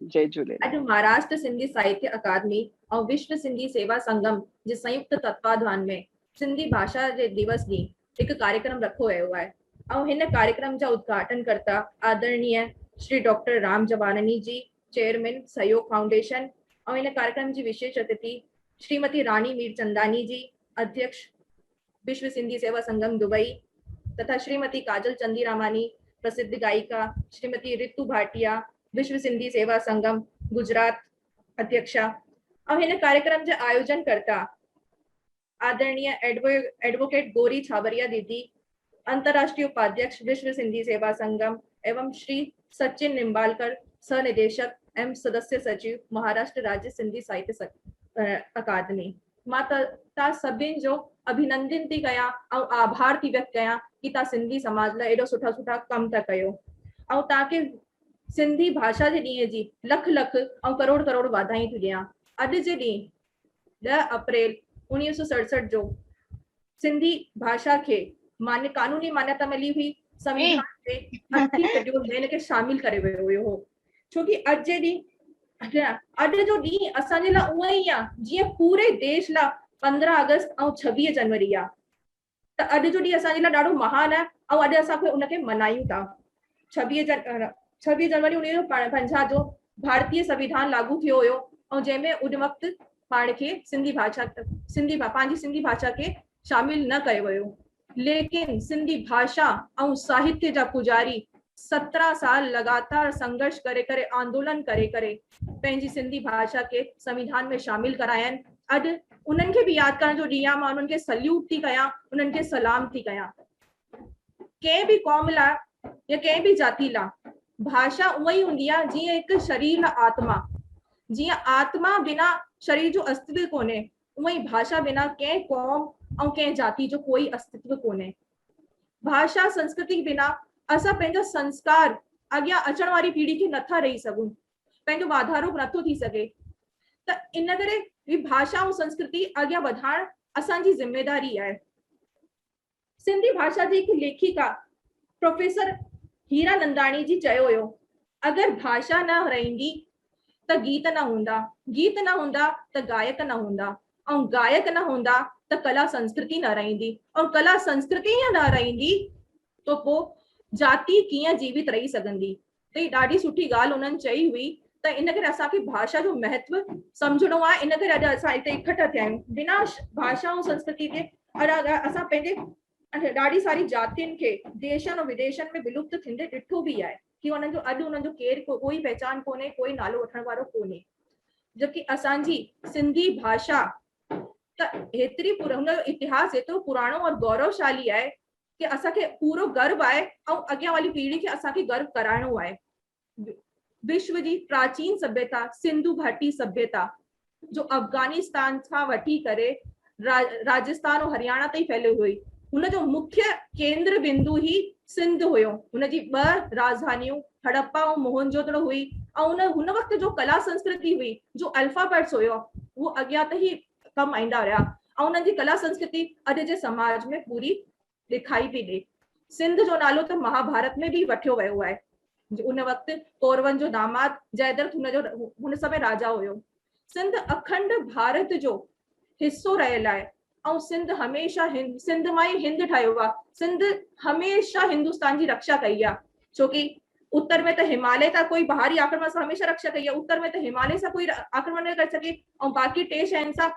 जय झूलेलाल। अॼु महाराष्ट्र सिंधी साहित्य अकादमी और विश्व सिंधी सेवा संगम जे संयुक्त तत्वाधान में सिंधी भाषा जे दिवस ॾींहुं हिकु कार्यक्रम रखो वियो आहे। और हिन कार्यक्रम जा उद्घाटन कर्ता आदरणीय श्री डॉक्टर राम जवाहरानी जी, चेयरमैन सहयोग फाउंडेशन और इन कार्यक्रम की विशेष अतिथि श्रीमती रानी मीरचंदानी जी, अध्यक्ष विश्व सिंधी सेवा संगम दुबई, तथा श्रीमती काजल चंदीरामानी, प्रसिद्ध गायिका, श्रीमती रितु भाटिया, विश्व सिंधी सेवा संगम गुजरात अध्यक्षा। और इन कार्यक्रम के आयोजन करता आदरणीय एडवोकेट गौरी छाबरिया दीदी, अंतर्राष्ट्रीय उपाध्यक्ष विश्व सिंधी सेवा संगम, एवं श्री सचिन निम्बालकर, सहनिदेशक एवं सदस्य सचिव, महाराष्ट्र राज्य सिंधी साहित्य अकादमी। मां ता सभिनि जो अभिनंदन थी कया और आभार थी व्यक्त कया कि ता सिंधी समाज लाइ एडो सुठा सुठा कम था कयो और ताके सिंधी भाषा जे ॾींहं जी लख लख और करोड़ करोड़ वाधाई थी ॾियां। अॼु जे ॾींहुं 10 अप्रैल 1967 जो सिंधी भाषा के कानूनी मान्यता मिली हुई संविधान जे 8 शेड्यूल में इनके शामिल करे वियो हुयो। छोकि अॼु जे ॾींहुं अॼु जो ॾींहुं असांजे लाइ उहो ई आहे जीअं पूरे देश लाइ 15 अगस्त और 26 जनवरी आहे। त अॼु जो ॾींहुं असांजे लाइ ॾाढो महान आहे और अॼु असां उनखे मनायूं था। 26 जनवरी 1950 जो भारतीय संविधान लागू थियो हुयो और जंहिंमें उन वक़्तु पाण खे पंहिंजी सिंधी भाषा के शामिल न कयो वियो। लेकिन सिंधी भाषा और साहित्य जा पुजारी 17 साल लगातार संघर्ष करे करे, आंदोलन करे करे पंहिंजी सिंधी भाषा के संविधान में शामिल करायनि। अॼु उन्हनि खे भी याद करण जो ॾींहुं आहे। मां उन्हनि खे सल्यूट थी कयां, उन्हनि खे सलाम थी कयां। कंहिं भी क़ौम लाइ या कंहिं भी जाति लाइ भाषा उहा ई हूंदी आहे जीअं हिकु शरीर लाइ आत्मा। जीअं आत्मा बिना शरीर जो अस्तित्व कोन्हे, उहा ई भाषा बिना कंहिं क़ौम और कंहिं जाति जो कोई अस्तित्व कोन्हे। भाषा संस्कृति बिना असां पंहिंजा संस्कार अॻियां अचण वारी पीढ़ी खे नथा रही सघूं, पंहिंजो वाधारो नथो थी सघे। त इन करे ही भाषा और संस्कृति अॻियां वधाइण असांजी जिम्मेदारी आहे। सिंधी भाषा जी हिकु लेखिका प्रोफेसर हीरा नंदाणी जी चयो हुयो, अगर भाषा न रहंदी त गीत न हूंदा, गीत न हूंदा त गायक न हूंदा, और गायक न हूंदा त कला संस्कृति न रहंदी, और कला संस्कृति न रहंदी तो पोइ जाति कीअं जीवित रही सघंदी। त ही ॾाढी सुठी ॻाल्हि उन्हनि चई हुई। त इन करे असांखे भाषा जो महत्व सम्झणो आहे। इन करे अॼु असां हिते इकट्ठा थिया आहियूं। बिना भाषा और संस्कृति के असां पंहिंजे ॾाढी सारी जातियुनि खे देशनि और विदेशनि में विलुप्त थींदे ॾिठो भी आहे कि उन्हनि जो अॼु उन्हनि जो केरु कोई पहचान कोन्हे, कोई नालो वठण वारो कोन्हे। जबकि असांजी सिंधी भाषा त हेतिरी हुनजो इतिहास एतिरो पुराणो और गौरवशाली आहे कि असांखे पूरो गर्व आहे और अॻियां वारी पीढ़ी खे असांखे गर्व कराइणो आहे। विश्व जी प्राचीन सभ्यता सिंधु घाटी सभ्यता जो अफगानिस्तान खां वठी करे राजस्थान और हरियाणा ताईं फैलियो हुई, हुनजो मुख्य केंद्र बिंदु ही सिंध हुयो। हुनजी 2 राजधानियूं हड़प्पा और मोहनजोदड़ो हुई और हुन वक़्त जो कला संस्कृति हुई, जो अल्फाबेट्स हुयो, वो अॻियां त ही कम आईंदा रहिया और उन्हनि जी कला संस्कृति अॼु जे समाज में पूरी दिखाई पई ॾे। सिंध जो नालो त महाभारत में भी वठियो वियो आहे। उन वक़्तु कौरवन जो दामाद जयद्रथ हुन समय राजा हुयो। सिंध अखंड भारत जो हिस्सो रहियल आहे और सिंध हमेशा सिंध मां ई हिंद ठहियो आहे। सिंध हमेशा हिंदुस्तान जी रक्षा कई आहे। छोकि उत्तर में तो हिमालय का कोई बाहरी आक्रमण से हमेशा रक्षा कई है, उत्तर में तो हिमालय से कोई आक्रमण नहीं कर सके और बाकी टे शहन सा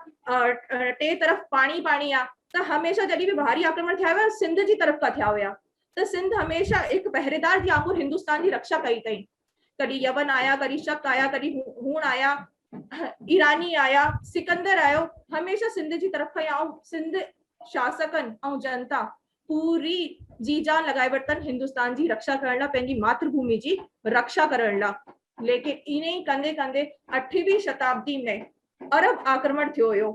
टे तरफ पानी पानी आ। तो हमेशा जॾहिं भी बाहरी आक्रमण थिया हुआ सिंध जी तरफ का थिया हुआ। तो सिंध हमेशा एक पहरेदार जी वांगुरु हिंदुस्तान की रक्षा कई अथई। कभी यवन आया, कभी शक आया, कभी हूण आया, ईरानी आया, सिकंदर आयो, हमेशा सिंध जी तरफ का सिंध शासकन और जनता पूरी जी जान लगाए वरतन हिंदुस्तान जी रक्षा करण ला, पंहिंजी मातृभूमि जी रक्षा करण ला। लेकिन इन ही कंदे कंदे 8वीं शताब्दी में अरब आक्रमण थियो हुयो।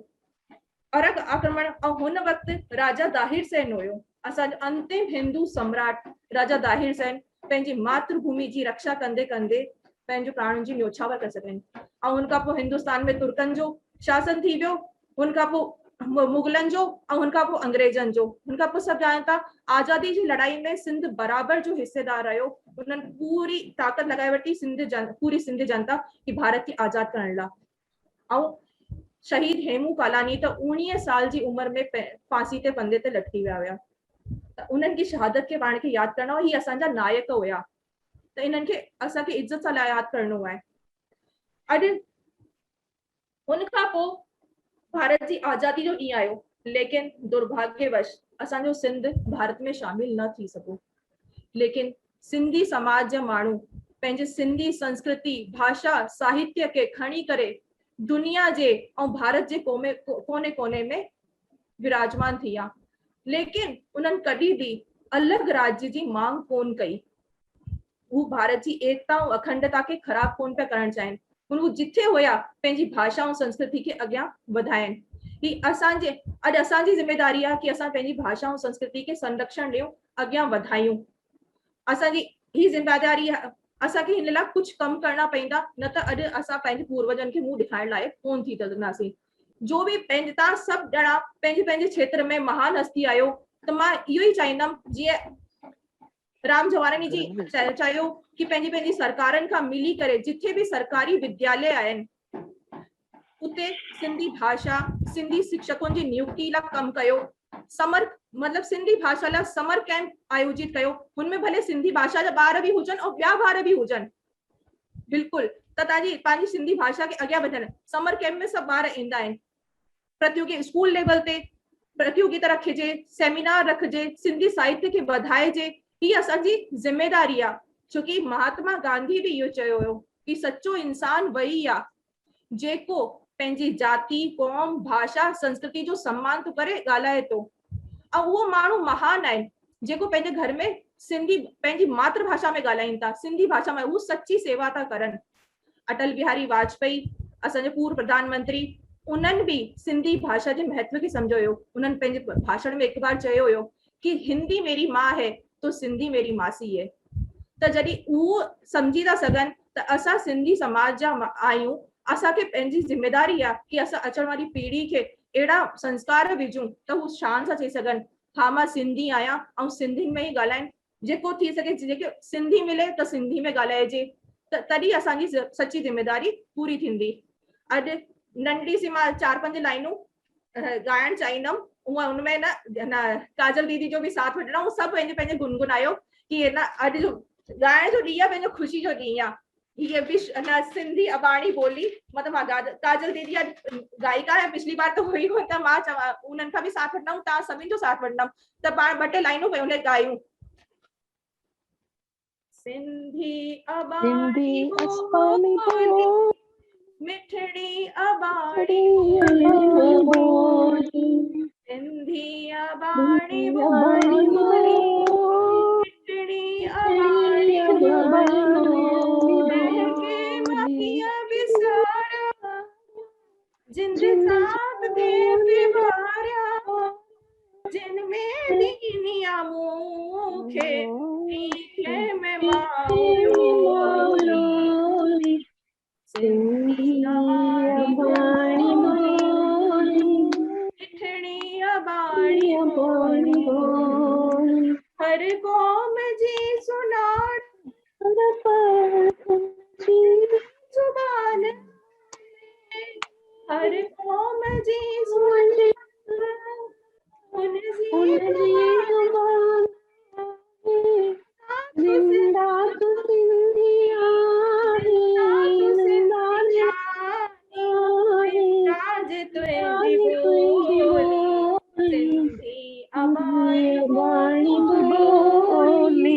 अरब आक्रमण और हुन वक्त राजा दाहिर सेन हुयो। असां अंतिम हिंदू सम्राट राजा दाहिर सेन पंहिंजी मातृभूमि जी रक्षा कंदे कंदे पंहिंजो प्राणन जी न्योछावर कर सकें। और उनका पोइ हिंदुस्तान में तुर्कन जो शासन थी वियो, उनका पोइ मुगलन जो और उनका पोइ अंग्रेजन जो। उनका पोइ सब ॼाणनि था आजादी जी लड़ाई में सिंध बराबर जो हिस्सेदार रहियो। उन्हनि पूरी ताकत लगाए वरती पूरी सिंध जनता की भारत की आजाद करण ला। और शहीद हेमू कालानी तो 19 साल जी उम्र में फांसी ते फंदे ते लटकी विया हुआ। उन्हनि की शहादत के पाण खे याद करणो ही असांजा नायक हुया। तो इन्हनि खे असांखे इज्जत सां याद करणो है। अॼु उन खां पोइ भारत जी आज़ादी जो ॾींहुं आयो, लेकिन दुर्भाग्यवश असांजो सिंध भारत में शामिल न थी सको। लेकिन सिंधी समाज जा माण्हू पंहिंजे सिंधी संस्कृति, भाषा, साहित्य के खणी करे दुनिया जे ऐं भारत जे कोने कोने में विराजमान थी विया। लेकिन उन्हनि कॾहिं बि अलॻि राज्य जी मांग कोन कई। वो भारत जी एकता और अखंडता के खराब कोन पिया करण चाहिनि। उन जिथे हुया पंहिंजी भाषा और संस्कृति के अॻियां वधाइनि। ही असांजे अॼु असांजी ज़िम्मेदारी आहे कि असां पंहिंजी भाषा और संस्कृति के संरक्षण ॾियूं, अॻियां वधायूं। असांजी ही ज़िम्मेदारी आहे। असांखे हिन लाइ कुझु कम करना पवंदा, न त अॼु असां पंहिंजे पूर्वजनि खे मुंहुं ॾेखारण लाइक़ कोन थी सघंदासीं। जो भी पंहिंजे तव्हां सभु ॼणा पंहिंजे पंहिंजे क्षेत्र में महान हस्ती आहियो, त मां इहो ई चाहींदमि जीअं राम जवारानी जी चयो कि पंहिंजी पंहिंजी सरकारनि खां मिली करे जिथे भी सरकारी विद्यालय आहिनि उते सिंधी भाषा, सिंधी शिक्षकों जी नियुक्ति लाइ कम कयो। मतलब सिंधी भाषा लाइ समर कैंप आयोजित कयो। उनमें भले सिंधी भाषा जा ॿार भी हुजनि और ॿिया ॿार भी हुजनि, बिल्कुल त तव्हांजी पंहिंजी सिंधी भाषा के अॻियां वधनि। समर कैंप में सभु ॿार ईंदा आहिनि। प्रतियोगी स्कूल लेवल ते प्रतियोगिता रखिजे, सेमिनार रखिजे, सिंधी साहित्य के वधाइजे। ही असांजी ज़िम्मेदारी आहे। छोकी महात्मा गांधी भी इहो चयो हुयो कि सच्चो इंसान वही आहे जेको पंहिंजी जाति, क़ौम, भाषा, संस्कृति जो सम्मान तो करे ॻाल्हाए थो। ऐं उहो माण्हू महान आहिनि जेको पंहिंजे घर में सिंधी पंहिंजी मातृभाषा में ॻाल्हाइनि था, सिंधी भाषा में। उहो सच्ची सेवा था करनि। अटल बिहारी वाजपेयी असांजे पूर्व प्रधानमंत्री, उन्हनि भी सिंधी भाषा जे महत्व खे सम्झो हुयो। उन्हनि पंहिंजे भाषण में हिकु बार चयो हुयो कि हिंदी मेरी माँ है तो सिंधी मेरी मासी है। त जॾहिं उहो सम्झी था सघनि त असां सिंधी समाज जा आहियूं। असांखे पंहिंजी ज़िम्मेदारी आहे कि असां अचण वारी पीढ़ी खे अहिड़ा संस्कार विझूं त हू शान सां चई सघनि, हा मां सिंधी आहियां ऐं सिंधियुनि में ई ॻाल्हाइनि। जेको थी सघे, जेके सिंधी मिले त सिंधी में ॻाल्हाइजे, त तॾहिं असांजी सच्ची ज़िम्मेदारी पूरी थींदी। अॼु नंढी सी मां 4-5 लाइनूं ॻाइण चाहींदमि। उहा उनमें न काजल दीदी जो भी साथ वठणो। उहो सभु पंहिंजे पंहिंजे गुनगुनायो कि अॼु जो ॻाइण जो ॾींहुं आहे, पंहिंजो ख़ुशी जो ॾींहुं आहे। ये सिंधी अबाणी बोली मतलब काजल दीदी गायिका है। पिछली बार तो हुई हो, त मां चवां उन्हनि खां भी साथ वठंदमि, तव्हां सभिनि जो साथ वठंदमि। त पाण 2 लाइनूं पे उन्हें गायूं। सिंधी अबाणी बोली, मिठड़ी अबाणी बोली, सिंधी अबाणी बोली, मिठड़ी अबाणी महके माखियां बिसारा, जिंद साथ दे पिवारा, जिनमें दीनिया मुखे मीठे में माओ लोली। सिंधी अबाणी बोली, मिठड़ी अबाणी बोली, हर कौम जी सुनाड़ जुबान, हर कौम जी जुबान, जिंदा तो सिंधिया राज तुझी बोली, सिंधी अबाणी बोली,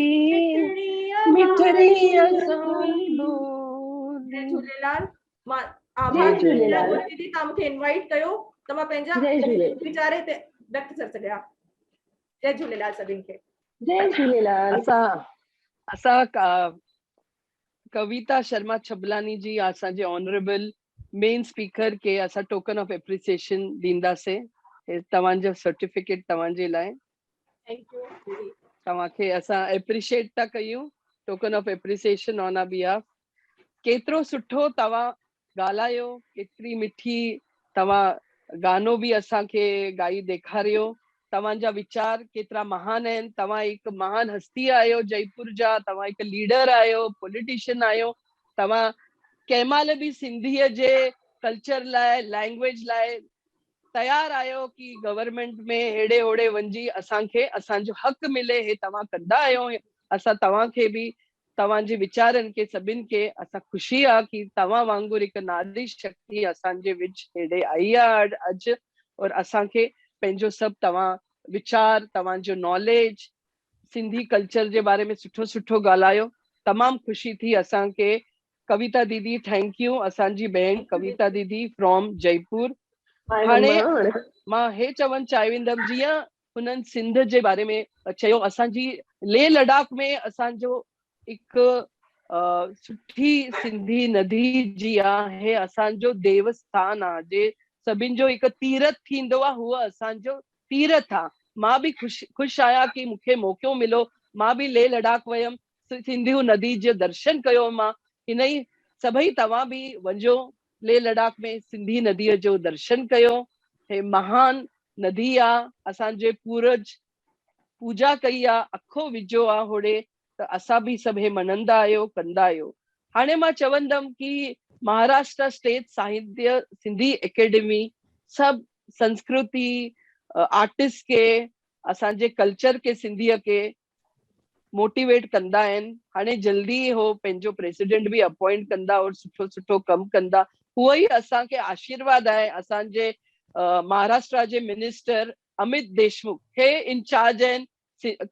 मिठड़ी अबाणी बोली। जय झूलेलाल। मां आभार दीदी तव्हां मूंखे इनवाइट कयो त मां पंहिंजा वीचार ते व्यक्त करे सघियां। जय झूलेलाल सभिनि खे। जय झूलेलाल। असां कविता शर्मा छबलानी जी असांजे ऑनरेबल मेन स्पीकर के असां टोकन ऑफ एप्रिसिएशन ॾींदासीं। तव्हांजो सर्टिफिकेट तव्हांजे लाइ। Thank you. तव्हांखे असां एप्रिशिएट था कयूं, token of appreciation on our behalf. केतिरो सुठो तव्हां ॻाल्हायो, केतिरी मिठी तव्हां गानो भी असांखे ॻाई ॾेखारियो। तव्हांजा विचार केतिरा महान आहिनि। तव्हां हिकु महान हस्ती आहियो जयपुर जा। तव्हां हिकु लीडर आहियो, पॉलिटिशियन आहियो। तव्हां कंहिं महिल बि सिंधीअ जे कल्चर लाइ, लैंग्वेज लाइ तयार आहियो कि गवर्नमेंट में हेड़े होड़े वञी असांखे असांजो हक़ मिले। हे तव्हां कंदा आहियो। असां तव्हांखे बि तव्हांजे वीचारनि खे सभिनि खे असां ख़ुशी आहे कि तव्हां वांगुरु हिकु नारी शक्ति असांजे विच हेॾे आई आहे अॼु, और असांखे पंहिंजो सभु तव्हां वीचार, तव्हांजो नॉलेज, सिंधी कल्चर जे बारे में सुठो सुठो ॻाल्हायो। तमामु ख़ुशी थी असांखे। कविता दीदी थैंक यू, असांजी भेण कविता दीदी फ्रॉम जयपुर। हाणे मां हे चवणु चाहींदमि, जीअं हुननि सिंध जे बारे में चयो, असांजी लेह लद्दाख में असांजो हिकु सुठी सिंधी नदी जी आहे, असांजो देवस्थान आहे, जे सभिनि जो हिकु तीरथ थींदो आहे, उहो असांजो तीरथ आहे। मां बि ख़ुशि आहियां कि मूंखे मौक़ो मिलो, मां बि लेह लद्दाख वयमि, सिंधी नदी जो दर्शन कयो मां। हिन ई सभई तव्हां बि वञो लेह लद्दाख में, सिंधी नदीअ जो दर्शन कयो। हे महान नदी आहे, असांजे पूरज पूजा कई आहे, अखो विझो आहे होड़े, त असां बि सभु हे मञंदा आहियो, कंदा आहियो। हाणे मां चवंदमि कि महाराष्ट्र स्टेट साहित्य सिंधी एकेडमी सभु संस्कृति आर्टिस्ट के, असांजे कल्चर के, सिंधीअ के मोटिवेट कंदा आहिनि। हाणे जल्दी हो पंहिंजो प्रेसिडेंट बि अपॉइंट कंदा और सुठो सुठो कमु कंदा। उहो ई असांखे आशीर्वाद आहे। असांजे महाराष्ट्र जे मिनिस्टर अमित देशमुख हे इंचार्ज आहिनि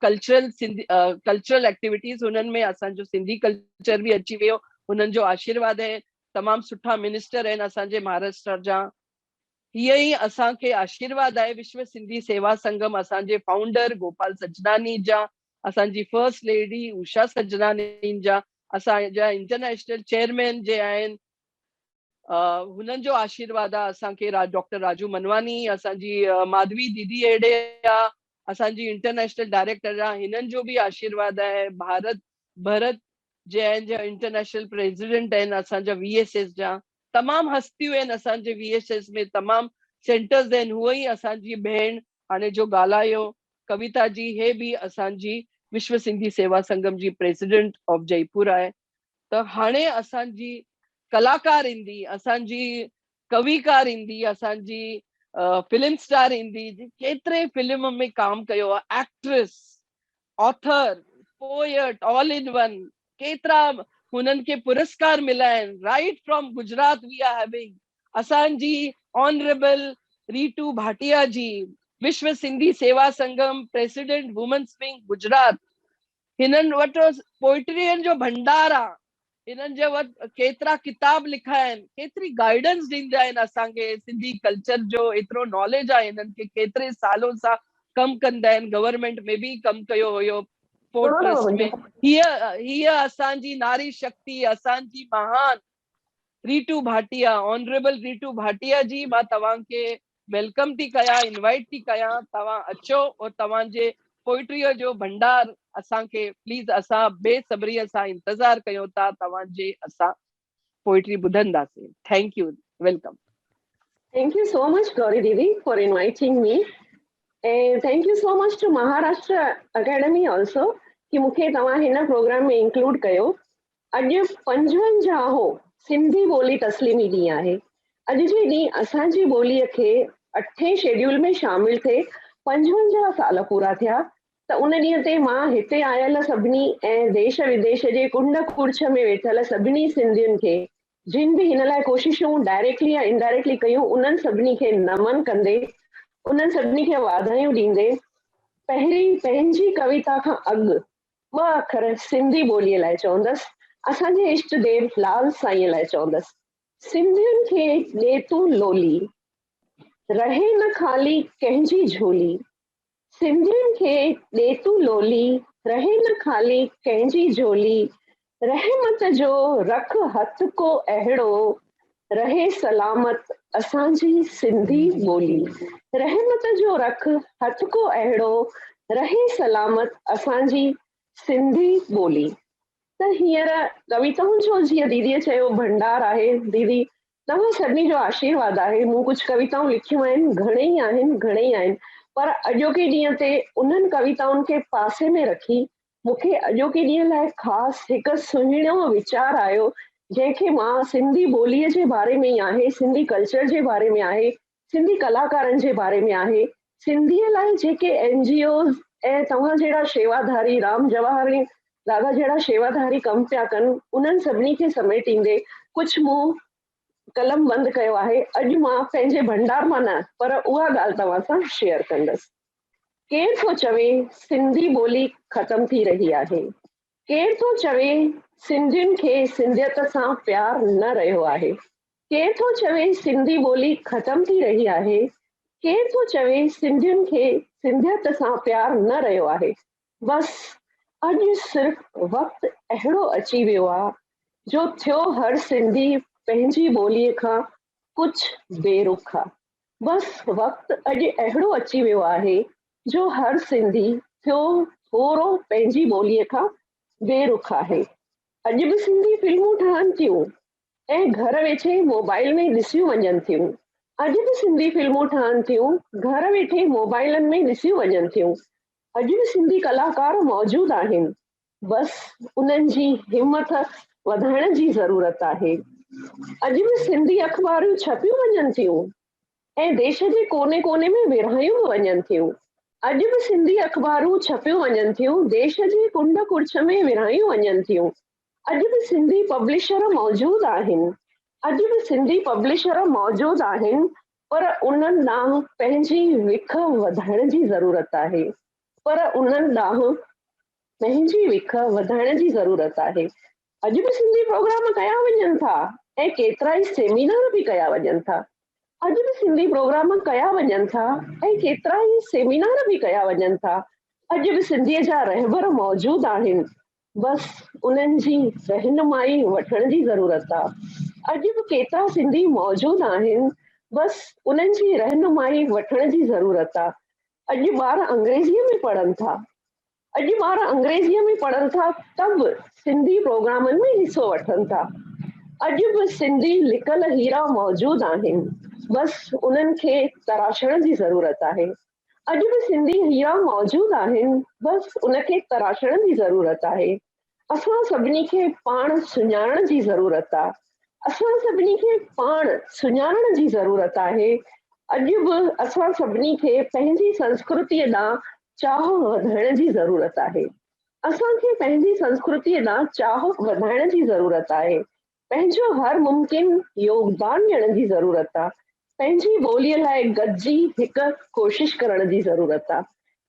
कल्चरल एक्टिविटीज़, हुननि में असांजो सिंधी कल्चर बि अची वियो, हुननि जो आशीर्वाद आहे। तमामु सुठा मिनिस्टर आहिनि असांजे महाराष्ट्र जा। हीअं ई असांखे आशीर्वाद आहे विश्व सिंधी सेवा संगम, असांजे फाउंडर गोपाल सजनानी जा, असांजी फर्स्ट लेडी उषा सजनानी जा, असांजा इंटरनेशनल चेयरमैन जे आहिनि, हुननि जो आशीर्वाद आहे असांखे। डॉक्टर राजू मनवानी, असांजी माधवी दीदी हेॾे आहे, असांजी इंटरनेशनल डायरेक्टर आहे, हिननि जो बि आशीर्वाद आहे। भरत जे आहिनि, जो इंटरनेशनल प्रेसिडेंट आहिनि असांजा VSS जा। तमामु हस्तियूं आहिनि असांजे VSS में, तमामु सेंटर्स आहिनि। हूअ ई असांजी भेण हाणे जो ॻाल्हायो कविता जी, हे बि असांजी विश्व सिंधी सेवा संगम जी प्रेसिडेंट ऑफ जयपुर आहे। त हाणे असांजी कलाकार ईंदी, असांजी कविकार ईंदी, असांजी फिल्म स्टार ईंदी, केतिरे फिल्म में काम कयो आहे, actress, author, poet, all in one, केतिरा हुननि खे पुरस्कार मिला आहिनि। Right from Gujarat we are having असांजी honourable Ritu Bhatia ji, Vishwa Sindhi Seva Sangam president women's wing Gujarat. हिननि वटि पोइट्रीअ जो भंडार आहे, हिननि जे वटि केतिरा किताब लिखा आहिनि, केतिरी गाइडेंस ॾींदा आहिनि असांखे सिंधी कल्चर जो, एतिरो नॉलेज आहे हिननि खे। केतिरे सालों सां कमु कंदा आहिनि, गवर्नमेंट में बि कमु कयो हुयो, पोर्ट ट्रस्ट में। हीअ असांजी नारी शक्ति, असांजी महान रीतू भाटिया, ऑनरेबल रीतू भाटिया जी, मां तव्हांखे वेलकम थी कयां, इनवाइट थी कयां, तव्हां अचो और तव्हांजे पोइट्रीअ जो भंडार असांखे प्लीज, असां बेसब्रीअ सां इंतज़ार कयूं था, तव्हांजे असां पोइट्री ॿुधंदासीं। Thank U, welcome. Thank you so much, Gauri Didi, for inviting me. And thank you so much to Maharashtra Academy also, कि मूंखे तव्हां हिन प्रोग्राम में इंक्लूड कयो। अॼु 55 सिंधी ॿोली तस्लीमी ॾींहुं आहे। अॼु जे ॾींहुं असांजी ॿोलीअ खे 8 शेड्यूल में शामिल थिए 55 साल पूरा थिया। त उन ॾींहं ते मां हिते आयल सभिनी ऐं देश विदेश जे कुंड कुर्छ में वेठल सभिनी सिंधियुनि खे, जिन बि हिन लाइ कोशिशूं डायरेक्टली या इनडायरेक्टली कयूं, उन्हनि सभिनी खे नमन कंदे, उन्हनि सभिनी खे वाधायूं ॾींदे, पहिरीं पंहिंजी कविता खां अॻु 2 अखर सिंधी ॿोलीअ लाइ चवंदसि, असांजे इष्ट देव लाल साईं लाइ चवंदसि। सिंधियुनि खे ॾे तूं लोली, रहे न ख़ाली कंहिंजी झोली। सिंधियुनि खे ॾे तूं लोली, रहे न ख़ाली कंहिंजी झोली। रहमत जो रख हथ को अहिड़ो, रहे सलामत असांजी सिंधी ॿोली। रहमत जो रख हथ को अहिड़ो, रहे सलामत असांजी सिंधी ॿोली। त हींअर कविताउनि जो जीअं दीदीअ चयो भंडार आहे। दीदी तव्हां सभिनी जो आशीर्वाद आहे। मूं कुझु कविताऊं लिखियूं आहिनि, घणेई आहिनि, पर अॼोके ॾींहं ते उन्हनि कविताउनि खे पासे में रखी मूंखे अॼोके ॾींहं लाइ ख़ासि हिकु सुहिणो वीचार आयो, जंहिंखे मां सिंधी ॿोलीअ जे बारे में ई आहे, सिंधी कल्चर जे बारे में आहे, सिंधी कलाकारनि जे बारे में आहे, सिंधीअ लाइ जेके NGOs ऐं तव्हां जहिड़ा शेवाधारी दादा जहिड़ा शेवाधारी कम पिया कनि उन्हनि सभिनी खे समेटींदे कुझु मूं कलम बंदि कयो आहे। अॼु मां पंहिंजे भंडार मां न पर उहा ॻाल्हि तव्हां सां शेयर कंदसि। केरु थो चवे सिंधी ॿोली ख़तम थी रही आहे, केरु थो चवे सिंधियुनि खे सिंधियत सां प्यार न रहियो आहे, केरु थो चवे सिंधी ॿोली ख़तम थी रही आहे, केरु थो चवे सिंधियुनि खे सिंधियत सां प्यार न रहियो आहे। बसि अॼु सिर्फ़ु वक़्तु अहिड़ो अची वियो आहे जो थियो हर सिंधी पंहिंजी ॿोलीअ खां कुझु बेरुख आहे। बसि वक़्तु अॼु अहिड़ो अची वियो आहे जो हर सिंधी थियो थोरो पंहिंजी ॿोलीअ खां बेरुख आहे। अॼु बि सिंधी फिल्मूं ठहनि थियूं ऐं घर वेठे मोबाइल में ॾिसियूं वञनि थियूं। अॼु बि सिंधी फिल्मूं ठहनि थियूं, घर वेठे मोबाइलनि में ॾिसियूं वञनि थियूं। अॼु बि सिंधी कलाकार मौजूदु आहिनि, बसि उन्हनि जी हिमत वधाइण जी ज़रूरत आहे। अॼु बि सिंधी अख़बारूं छपियूं वञनि थियूं ऐं देश जे कोने कोने में विरहायूं वञनि थियूं। अॼु बि सिंधी अख़बारूं छपियूं वञनि थियूं, देश जे कुंड कुर्छ में विरहायूं वञनि थियूं। अॼु बि सिंधी पब्लिशर मौजूदु आहिनि, अॼु बि सिंधी पब्लिशर मौजूदु आहिनि, पर उन्हनि ॾांहुं पंहिंजी विख वधाइण जी ज़रूरत आहे। पंहिंजी विख वधाइण जी ज़रूरत आहे। अॼु बि सिंधी प्रोग्राम कया वञनि था ऐं केतिरा ई सेमिनार बि कया वञनि था। अॼु बि सिंधी प्रोग्राम कया वञनि था ऐं केतिरा ई सेमिनार बि कया वञनि था। अॼु बि सिंधीअ जा रहबर मौजूदु आहिनि, बसि उन्हनि जी रहनुमाई वठण जी ज़रूरत आहे। अॼु बि केतिरा सिंधी मौजूदु आहिनि, बसि उन्हनि जी रहनुमाई वठण जी ज़रूरत आहे। अॼु ॿार अंग्रेज़ीअ में पढ़नि था, अॼु ॿार अंग्रेज़ीअ में पढ़नि था त बि सिंधी प्रोग्रामनि में हिसो वठनि था। अॼु बि सिंधी लिकल हीरा मौजूदु आहिनि, बसि उन्हनि खे तराशण जी ज़रूरत आहे। अॼु बि सिंधी हीरा मौजूदु आहिनि, बसि उनखे तराशण जी ज़रूरत आहे। असां सभिनी खे पाण सुञाणण जी ज़रूरत आहे। असां सभिनी खे पाण सुञाणण जी ज़रूरत आहे। अॼु बि असां सभिनी खे पंहिंजी संस्कृतीअ ॾांहुं चाह वधाइण जी ज़रूरत आहे। असांखे पंहिंजी संस्कृतीअ ॾांहुं चाह वधाइण जी ज़रूरत आहे। पंहिंजो हर मुमकिन योगदान ॾियण जी ज़रूरत आहे। पंहिंजी ॿोलीअ लाइ गॾिजी हिकु कोशिश करण जी ज़रूरत आहे।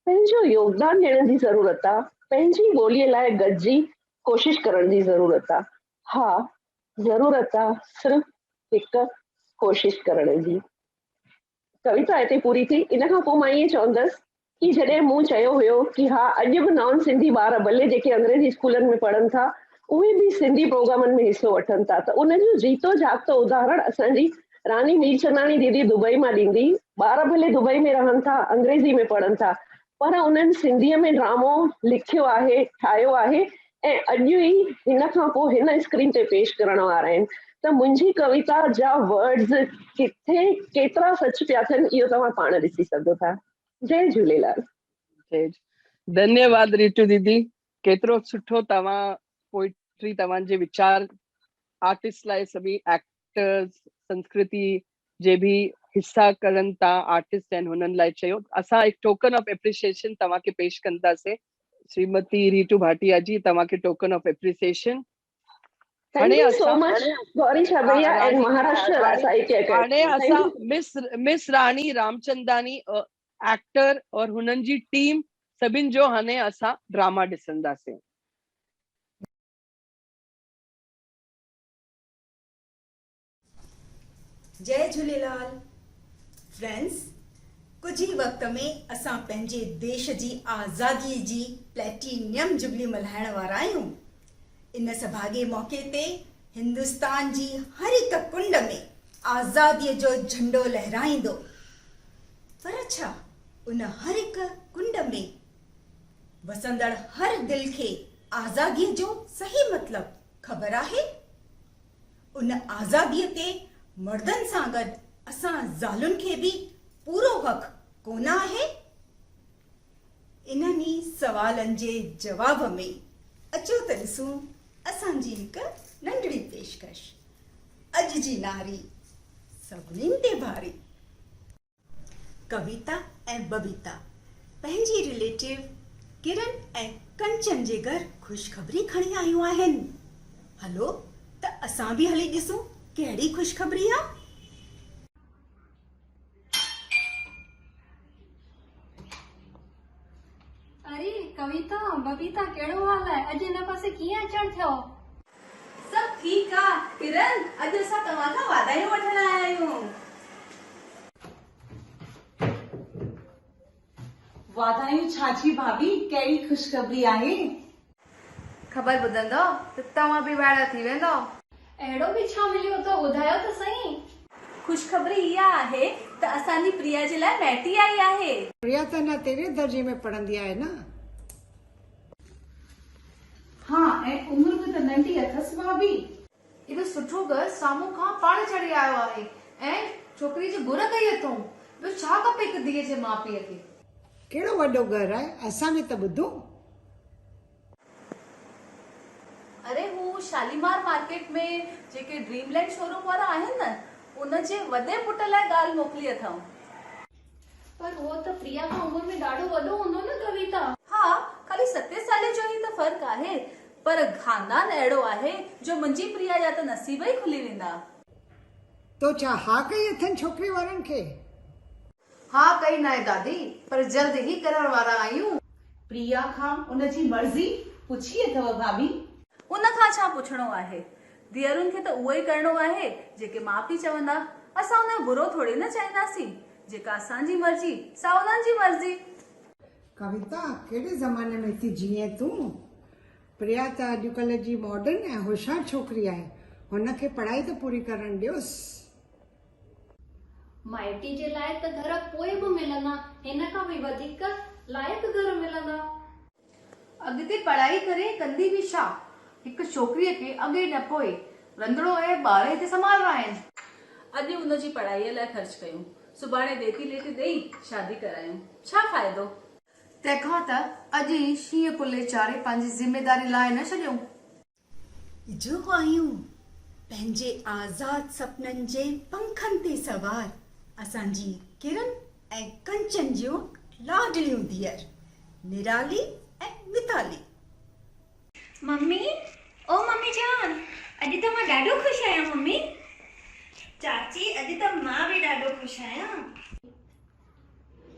पंहिंजो योगदान ॾियण जी ज़रूरत आहे। पंहिंजी ॿोलीअ लाइ गॾिजी कोशिश करण जी ज़रूरत आहे। हा, ज़रूरत आहे सिर्फ़ु हिकु कोशिश करण जी। कविता हिते पूरी थी। इन खां पोइ मां ईअं चवंदसि कि जॾहिं मूं चयो हुयो कि हा अॼु बि नॉन सिंधी ॿार भले जेके अंग्रेजी स्कूलनि में पढ़नि था उहे बि सिंधी प्रोग्रामनि में हिसो वठनि था, त उनजो जीतो जागतो उदाहरण असांजी रानी मीरचंदानी दीदी दुबई मां ॾींदी। ॿार भले दुबई में रहनि था, अंग्रेजी में पढ़नि था, पर उन्हनि सिंधीअ में ड्रामो लिखियो आहे, ठाहियो आहे ऐं अॼु ई हिन खां पोइ हिन स्क्रीन ते पेश करण वारा आहिनि। त मुंहिंजी कविता जा वर्ड्स किथे केतिरा सच पिया थियनि इहो तव्हां पाण ॾिसी सघो था। जय झूलेलाल। धन्यवाद रितु दीदी, केतिरो सुठो तव्हां पोइट्री, तव्हांजे वीचार आर्टिस्ट लाइ सभी एक्टर्स संस्कृति जे भी हिस्सा करनि था, आर्टिस्ट आहिनि हुननि लाइ चयो। असां एक टोकन ऑफ एप्रिसिएशन तव्हांखे पेश कंदासीं। श्रीमती रितु भाटिया जी, तव्हांखे token of appreciation. Thank you so much, Gauri Chabria and Maharashtra Sahitya Academy. हाणे असां मिस रानी रामचंदानी एक्टर और हुननि जी टीम सभिनि जो हाणे असां ड्रामा ॾिसंदासीं। जय झूलेलाल फ्रेंड्स, कुछ ही वक्त में असां पंहिंजे देश जी आज़ादी जी प्लेटिनियम जुबली मल्हाइण वारा आहियूं। इन सभागे मौके ते हिंदुस्तान जी हर एक कुंड में आज़ादीअ जो झंडो लहराईंदो। पर छा उन हर एक कुंड में वसंदड़ हर दिल खे आज़ादीअ जो सही मतलब ख़बर आहे? उन आज़ादीअ ते मर्दनि सां गॾु असां ज़ालुनि खे बि पूरो हक़ कोन आहे? इन्हनि सवालनि जे जवाब में अचो त ॾिसूं असांजी हिकु नंढड़ी पेशकश। अॼु जी नारी सभिनीनि ते भारी। कविता ऐं बबीता पंहिंजी रिलेटिव किरण ऐं कंचन जे घर ख़ुशख़बरी खणी आयूं आहिनि। हलो त असां बि हली ॾिसूं कहिड़ी ख़ुशख़बरी आहे। अरे कविता, बबीता कहिड़ो हाल आहे? अॼु हिन पासे कीअं अचण थियो? सभु ठीकु आहे किरण, अॼु असां तव्हां खां वाधायूं वठण आया आहियूं। वाधायूं छाजी भाभी, कहिड़ी ख़ुशख़बरी आहे? ख़बर ॿुधंदो त तव्हां बि वाइड़ा थी वेंदो। अहिड़ो बि छा मिलियो त ॿुधायो त सही। ख़ुशख़बरी इहा आहे त असांजी प्रिया जे लाइ मैटी आई आहे। प्रिया त न तेरे दर्जे में पढ़ंदी आहे न। हाँ, ऐं उमिरि में त नंढी अथसि भाभी। एॾो सुठो घर साम्हूं खां पाण चढ़ी आयो आहे ऐं छोकिरी जी घुर कई अथऊं। ॿियो छा खपे हिकु धीअ जे माउ पीउ खे? कहिड़ो वॾो घर आहे, असां बि त ॿुधो। अरे हू शालीमार मार्केट में जेके ड्रीमलैंड शोरूम वारा आहिनि न, उनजे वॾे पुट लाइ ॻाल्हि मोकिली अथऊं। पर उहो त प्रिया खां उमिरि में ॾाढो वॾो हूंदो न कविता? हा, खाली 7 साल जो ई त फ़र्क़ु आहे, पर खानदान अहिड़ो आहे जो मुंहिंजी प्रिया जा त नसीब ई खुली वेंदा। तो छा हा कई अथनि छोकिरी वारनि खे? हा कई न आहे दादी, पर जल्द ई करण वारा आहियूं। प्रिया खां उनजी मर्ज़ी पुछी अथव भाभी? उन खां छा पुछणो आहे? धीअरुनि खे त उहो ई करणो आहे जेके माउ पीउ चवंदा। असां उन बुरो थोड़ी न चाहींदासीं। जेका असांजी मर्ज़ी सा उन्हनि जी मर्ज़ी। कविता, कहिड़े ज़माने में थी जीए तूं? प्रिया त अॼुकल्ह जी मॉडर्न ऐं होशियार छोकिरी आहे, हुनखे पढ़ाई त पूरी करणु ॾियोसि। माइटी जे लाइ त घर पोइ बि मिलंदा, हिन खां बि वधीक लाइक़ घर मिलंदा। अॻिते पढ़ाई करे कंदी बि छा? हिकु छोकिरीअ खे अॻे न पोइ रंधिणो ऐं ॿार हिते संभालणा आहिनि। अॼु उनजी पढ़ाईअ लाइ ख़र्च कयूं, सुभाणे देती लेती ॾेई शादी करायूं, छा फ़ाइदो? तंहिंखां त अॼु ई शींहं पुले चाढ़े पंहिंजी ज़िमेदारी लाइ न छॾियूं। जो आहियूं पंहिंजे आज़ाद सपननि जे पंखनि ते सवार असांजी किरण ऐं कंचन जूं लाडलियूं धीअर निराली ऐं मिताली। मम्मी, ओ मम्मी जान, अॼु त मां ॾाढो ख़ुशि आहियां मम्मी। चाची, अॼु त मां बि ॾाढो ख़ुशि आहियां।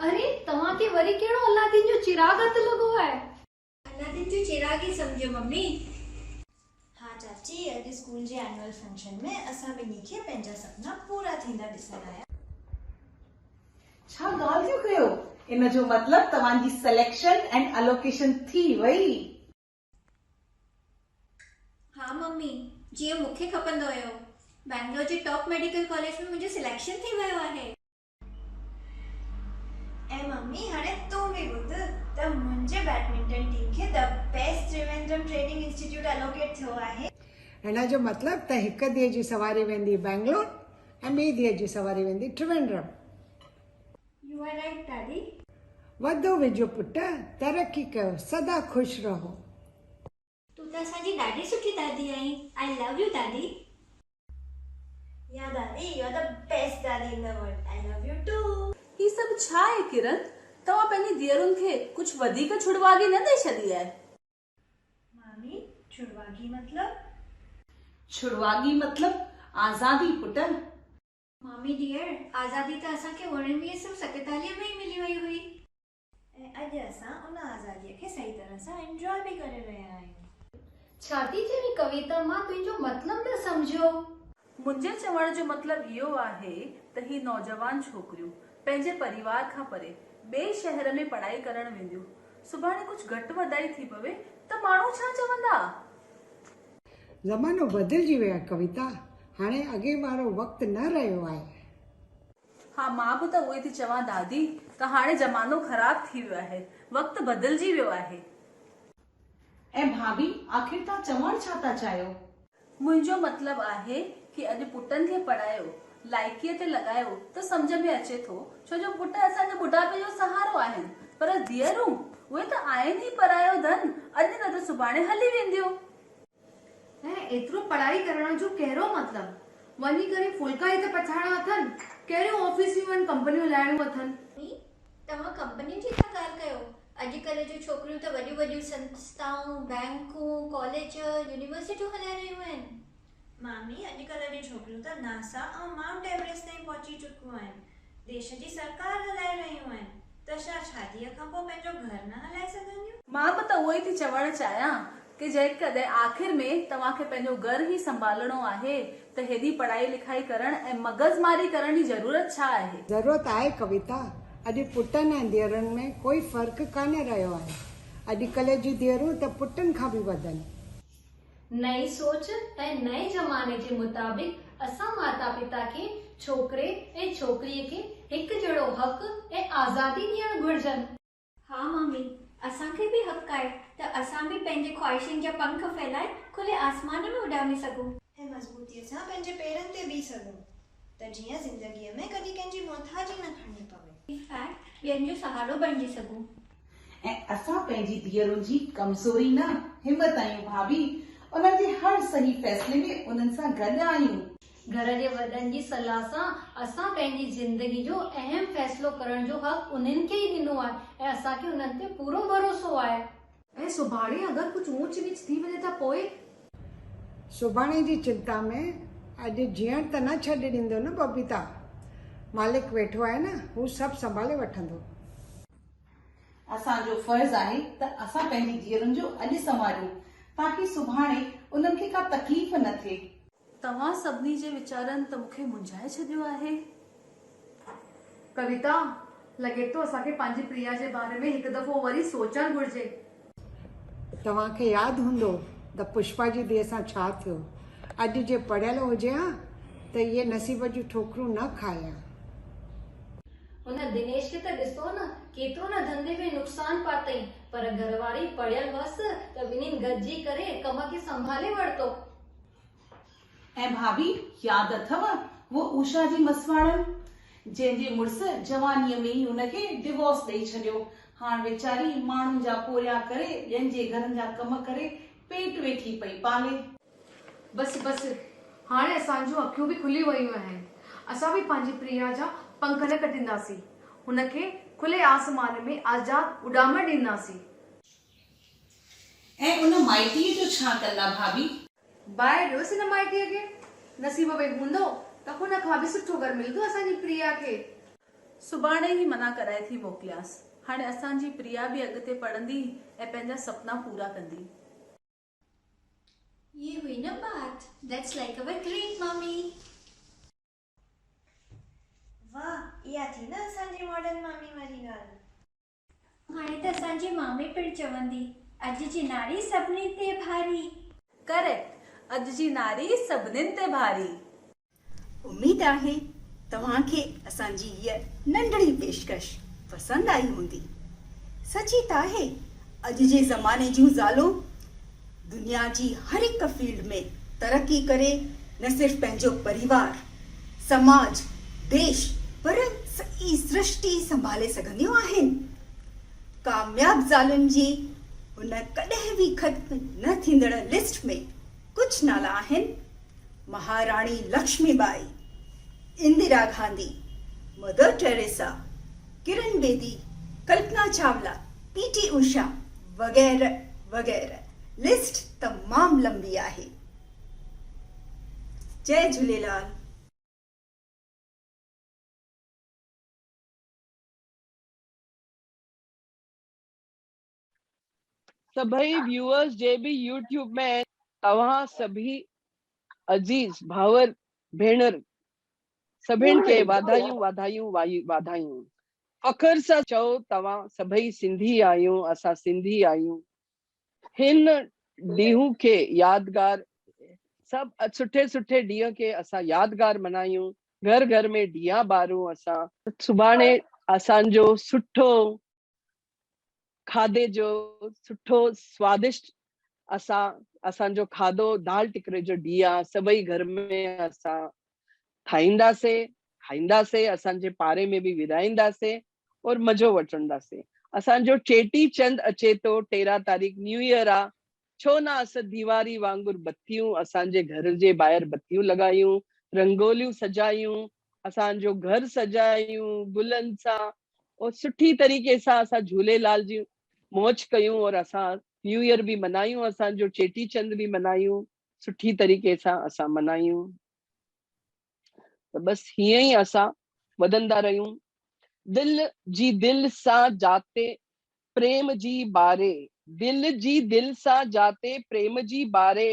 अरे तव्हांखे वरी कहिड़ो अलादीन जो चिराग हथ लॻो आहे? अलादीन जो चिराग ई सम्झो मम्मी। हाँ चाची, अॼु स्कूल जे एनुअल फंक्शन में असां ॿिन्ही खे पंहिंजा सपना पूरा थींदा ॾिसण आया। छा ॻाल्हि थियो कयो? इन जो मतिलबु तव्हांजी सिलेक्शन एंड अलोकेशन थी वई? हाँ मम्मी, जीअं मूंखे खपंदो हुयो। बैंगलोर जे टॉप मेडिकल कॉलेज में मुंहिंजो सिलेक्शन थी वियो आहे। ऐं मम्मी, हाणे तूं बि ॿुध त मुंहिंजे बैडमिंटन टीम खे the best Trivandrum training institute allocate थियो आहे। हिन जो मतिलबु त हिकु धीअ जी सवारी वेंदी बैंगलोर ऐं ॿी धीअ जी सवारी वेंदी त्रिवेंद्रम। यू आर राइट दादी। वधो विझो पुट, तरक़ी कयो, सदा ख़ुशि रहो। तूं त असांजी ॾाढी सुठी दादी आहीं। आई लव यू दादी। या दादी, यू आर द बेस्ट दादी in the world. I love you too. ही सभु छा आहे किरण? तव्हां पंहिंजी धीअरुनि खे कुझु वधीक छुड़वागी न ॾेई छॾी आहे? मामी, छुड़वागी मतलब? छुड़वागी मतलब आज़ादी पुट। मामी डियर, आज़ादी त असांखे 1947 में ई मिली वई हुई ऐं अॼु असां उन आज़ादीअ खे सही तरह सां एंजॉय बि करे रहिया आहियूं। छा थी चवी कविता? मां तुंहिंजो मतिलबु न सम्झियो। मुंहिंजे चवण जो मतिलबु इहो आहे त ही नौजवान छोकिरियूं पंहिंजे परिवार खां परे ॿिए शहर में पढ़ाई करण वेंदियूं। सुभाणे कुझु घटि वधाई थी पवे त माण्हू छा चवंदा? ज़मानो बदिलजी वियो आहे कविता, हाणे अॻे वारो वक़्तु न रहियो आहे। हा, मां बि त उहे थी चवां दादी त हाणे ज़मानो ख़राब थी वियो आहे, वक़्तु बदिलजी वियो आहे। ऐं भाभी, आख़िर तव्हां चवण छा था चाहियो? मुंहिंजो मतिलबु आहे कि अॼु पुटनि खे पढ़ायो, लाइकीअ ते लॻायो त सम्झ में अचे थो, छो जो पुट असांजे बुढ़ापे जो सहारो आहिनि, पर धीअरूं उहे त आहिनि ई परायो धन, अॼु न त सुभाणे हली वेंदियूं। ऐं एतिरो पढ़ाई करण जो कहिड़ो मतिलबु? वञी करे फुल्का ई त पचाइणा अथनि, कहिड़ियूं ऑफिसियूं आहिनि, कंपनियूं लाहिणियूं अथनि। तव्हां कंपनियुनि जी था ॻाल्हि कयो? अॼुकल्ह जूं छोकिरियूं त वॾियूं वॾियूं संस्थाऊं, बैंकूं, कॉलेज, यूनिवर्सिटियूं हलाए रहियूं आहिनि। मामी, अॼुकल्ह जूं छोकिरियूं त नासा ऐं माउंट एवरेस्ट ताईं पहुची चुकियूं आहिनि। देश जी सरकार हलाए रहियूं आहिनि, त छा शादीअ खां पोइ पंहिंजो घर न हलाए सघंदियूं? मां बि त उहो ई थी चवणु चाहियां कि जेकॾहिं आख़िर में तव्हांखे पंहिंजो घर ई संभालणो आहे त हेॾी पढ़ाई लिखाई करण ऐं मगज़मारी करण जी ज़रूरत छा आहे? ज़रूरत आहे कविता। अॼु पुटनि ऐं धीअरुनि में कोई फ़र्क़ु कान रहियो आहे। अॼुकल्ह जी धीअरूं त पुटनि खां बि वधनि। नई सोच ऐं नए ज़माने जे मुताबिक़ असां माता पिता खे छोकिरे ऐं छोकिरीअ खे हिकु जहिड़ो हक़ ऐं आज़ादी ॾियणु घुर्जनि। हा मम्मी, असांखे बि हक़ आहे त असां बि पंहिंजे ख्वाहिशनि जा पंख फैलाए खुले आसमान में उॾामे सघूं ऐं मज़बूतीअ सां पंहिंजे पेरनि ते बीह सघूं, त जीअं ज़िंदगीअ में कॾहिं कंहिंजी मोहताजी न खणणी पवे। इनफैक्ट ॿियनि जो सहारो बणिजी सघूं। ऐं असां पंहिंजी धीअरुनि जी कमज़ोरी न, हिमत आहियूं भाभी। उन्हनि जे हर सही फैसले में उन्हनि सां गॾु आहियूं। घर जे वॾनि जी सलाह सां असां पंहिंजी ज़िंदगी जो अहम फ़ैसिलो करण जो हक़ उन्हनि खे ई ॾिनो आहे ऐं असांखे उन्हनि ते पूरो भरोसो आहे। ऐं सुभाणे अगरि कुझु ऊच नीच थी वञे त पोइ? सुभाणे जी चिंता में अॼु जीअण त न छॾे ॾींदो न बबीता। मालिक वेठो आहे न, हू सभु संभाले वठंदो। असांजो फर्ज़ आहे त असां पंहिंजी धीअरुनि जो अॼु संभालियूं ताकि सुभाणे उन्हनि खे का तकलीफ़ न थिए। तव्हां सभिनी जे वीचारनि त मूंखे मुंझाए छॾियो आहे। कविता, लॻे थो असांखे पंहिंजी प्रिया जे बारे में हिकु दफ़ो वरी सोचणु घुर्जे। तव्हांखे यादि हूंदो त पुष्पा जी धीअ सां छा थियो। अॼु जे पढ़ियल हुजे हा त इहे नसीब जूं ठोकरूं न खाया। हुन दिनेश खे त ॾिसो न, केतिरो न धंधे में नुक़सान पातई, पर घरवारी पढ़ियल हुअसि त ॿिन्हिनि गॾिजी करे कम खे संभाले वरितो। ऐं भाभी, यादि अथव वो उषा जी मसवाड़न जंहिंजे मुड़ुस जवानीअ में ई हुनखे डिवोर्स ॾेई छॾियो। हाणे वेचारी माण्हुनि जा पोरिया करे, ॿियनि जे घरनि जा कम करे पेट वेठी पई पाले। बस बस, हाणे असांजूं अखियूं बि खुली वयूं आहिनि। असां बि पंहिंजी प्रिया जा पंख न कटींदासीं, हुनखे खुले आसमान में आज़ाद उॾामण ॾींदासीं। ऐं उन माइटीअ जो छा कंदा भाभी? ॿाहिरि ॾियोसि हिन माइटीअ खे, नसीब में हूंदो त हुन खां बि सुठो घर मिलंदो असांजी प्रिया खे। सुभाणे ई मना कराए थी मोकिलियासि। हाणे असांजी प्रिया बि अॻिते पढ़ंदी ऐं पंहिंजा सपना पूरा कंदी। ये हुई न बात। That's like our great mommy. वाह, इहा थी न असांजी मॉडर्न मामी वारी ॻाल्हि। हाणे त असांजी मामी पिणु चवंदी, अॼु जी नारी सभिनी ते भारी। करेक्ट, अॼु जी नारी सभिनीनि ते भारी। उम्मीद आहे तव्हांखे असांजी हीअ नंढड़ी पेशकश पसंदि आई हूंदी। सची त आहे, अॼु जे ज़माने जूं ज़ालूं दुनिया जी हर हिकु फील्ड में तरक़ी करे न सिर्फ़ पंहिंजो परिवार, समाज, देश, पर सॼी सृष्टि संभाले सघंदियूं आहिनि। कामयाब ज़ालुनि जी हुन कॾहिं बि ख़त्म न थींदड़ लिस्ट में कुझु नाला आहिनि। महाराणी Lakshmibai, Indira Gandhi, mother Teresa, Kiran Bedi, Kalpana Chawla, PT Usha वगैरह वगैरह। लिस्ट तमाम लंबी आहे। जय झूलेलाल। सभई व्यूअर्स जे भी यूट्यूब में तव्हां सभी अजीज भावर भेणर सभिनि खे वाधायूं वाधायूं वाधायूं। फ़ख्र सां चओ तव्हां सभई सिंधी आहियूं, असां सिंधी आहियूं। हिन ॾींहं खे यादगार, सभु सुठे सुठे ॾींहं खे असां यादगार मनायूं। घर घर में ॾीया ॿारूं असां। सुभाणे असांजो सुठो खाधे जो सुठो स्वादिष्ट असांजो खाधो दाल टिकरे जो ॾींहुं आहे। सभई घर में असां ठाहींदासीं, खाईंदासीं, असांजे पारे में बि विराईंदासीं और मज़ो वठंदासीं। असांजो चेटी चंद अचे थो 13 तारीख़ न्यू ईयर आहे। छो न असां दीवारी वांगुरु बत्तियूं असांजे घर जे ॿाहिरि बत्तियूं लॻायूं, रंगोलियूं सजायूं, असांजो घर सजायूं गुलनि सां और सुठी तरीक़े सां असां झूलेलाल जी मौज कयूं और असां न्यू ईयर भी मनायूं, असांजो चेटी चंड भी मनायूं, सुठी तरीक़े सां असां मनायूं। त बस हीअं ई असां वधंदा रहियूं। दिल सां जाते प्रेम जी बारे, दिल सां जाते प्रेम जी बारे,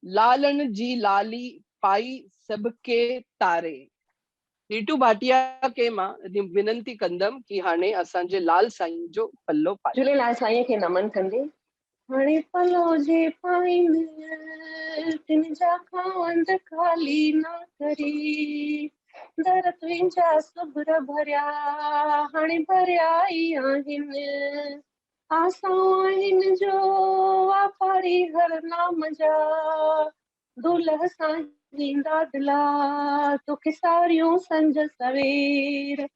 लालन जी लाली पाई सबके तारे। नीटू भाटिया के मां विनंती कंदम कि हाणे असांजे लाल साईं जो पल्लो पाए। झूलेलाल साईं खे नमन कंदे हाणे पलो जे पाइन तिन जा खावंद खाली ना करी, दर तुंहिंजा सब्र भरिया हाणे भरिया ई आहिनि, आसां आहिनि जो वापारी हर नाम जा, दुलह सां ईंदा दिला तोखे सारियूं संज सवेर,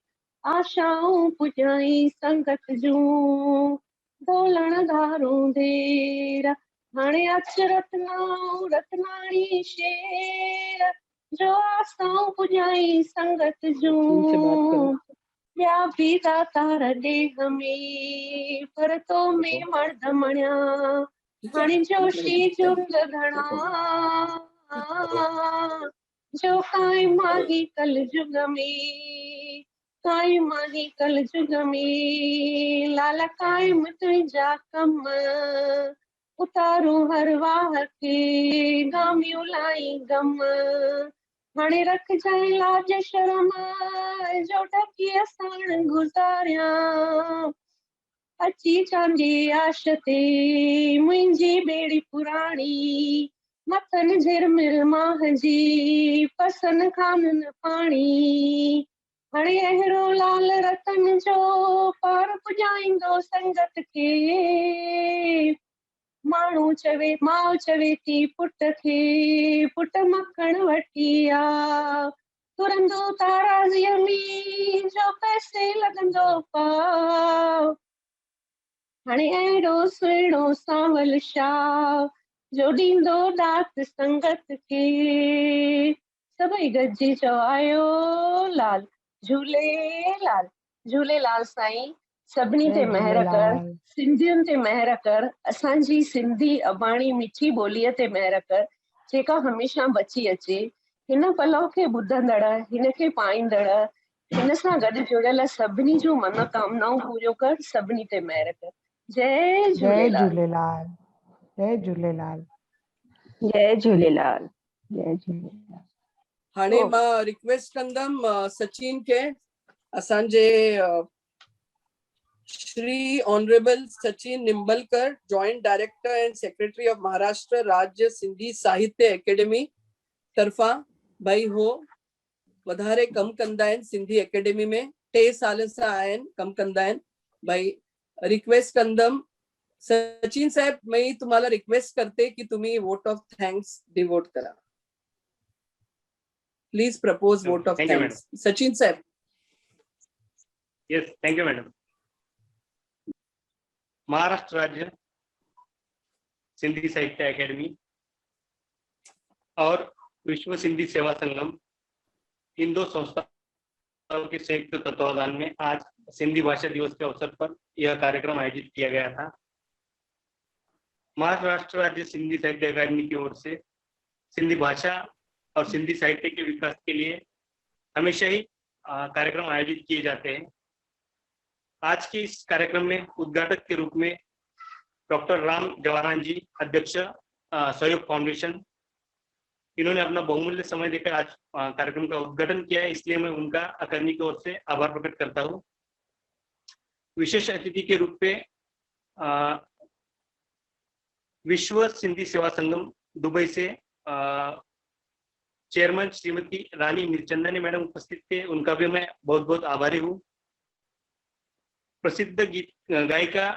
आशाऊं पुॼाई संगत जूं बोलण धारूं देर, हाणे अच रत्नाणी शेर जो आसाऊं पुॼाई संगत जूं, ॿिया बि दातार ॾेह में पर तो में मर्द मणिया, हाणे जोशी जुंग घणा जो काई माही कल जुग में, काई माही कल जुग में, लाल कायम तुंहिंजा कम उतारूं हर वाह खे गामियूं लाई गम, हाणे रखजांइ लाज शर्म जो ढकीअ साण गुज़ारियां, अची चांदी आश ते मुंहिंजी बेड़ी पुराणी, मथन झिरमिर माह जी पसन खानन पाणी, हाणे अहिड़ो लाल रतन जो पार पुॼाईंदो संगत खे, माण्हू चवे माउ चवे थी पुट खे पुट मखण वठी आ, तुरंदो ताराज़ीअ में जो पैसे लॻंदो पाव, हाणे अहिड़ो सुहिणो सांवल शाह जो ॾींदो ॾात संगत खे, सभई गॾिजी चओ आयो लाल झूलेलाल। झूलेलाल साईं सभिनी ते जय महिर कर, झूलेलाल। सिंधियुनि ते महिर कर, असांजी सिंधी अबाणी मिठी ॿोलीअ ते महिर कर, जेका हमेशह बची अचे, हिन पलव खे ॿुधंदड़, हिन खे पाईंदड़, हिन सां गॾु जुड़ियल सभिनी जूं मनोकामनाऊं पूरियूं कर, सभिनी ते महिर कर। जय जय झूलेलाल। झूलेलाल। जय झूलेलाल। जय झूलेलाल। जय झूलेलाल। हाणे मां रिक्वेस्ट कंदम सचिन के, असांजे Shri honourable Sachin Nimbalkar, joint director and secretary of Maharashtra राज्य सिंधी साहित्य एकेडमी तरफा, भाई हो वधारे कम कंदा आहिनि सिंधी एकेडमी में, 3 साल सां आहिनि कम कंदा आहिनि। भाई रिक्वेस्ट कंदम सचिन साहेब, मैं तुम्हाला रिक्वेस्ट करते कि तुम्ही वोट ऑफ थँक्स डिवोट करा। Please propose vote of thanks. Sachin साहेब। Yes, thank you madam. Maharashtra राज्य सिंधी साहित्य एकेडमी और विश्व सिंधी सेवा संगम, इन 2 संस्थाओं के संयुक्त तत्वावधान में आज सिंधी भाषा दिवस के अवसर पर यह कार्यक्रम आयोजित किया गया था। महाराष्ट्र राज्य सिंधी साहित्य अकादमी की ओर से सिंधी भाषा और सिंधी साहित्य के विकास के लिए हमेशा ही कार्यक्रम आयोजित किए जाते हैं। आज के इस कार्यक्रम में उद्घाटक के रूप में डॉक्टर राम जवाहरान जी, अध्यक्ष सहयोग फाउंडेशन, इन्होंने अपना बहुमूल्य समय देकर आज कार्यक्रम का उद्घाटन किया है, इसलिए मैं उनका अकादमी की ओर से आभार प्रकट करता हूँ। विशेष अतिथि के रूप में विश्व सिंधी सेवा संगम दुबई से चेयरमैन श्रीमती रानी मीरचंदानी मैडम उपस्थित थे, उनका भी मैं बहुत बहुत आभारी हूँ। प्रसिद्ध गीत गायिका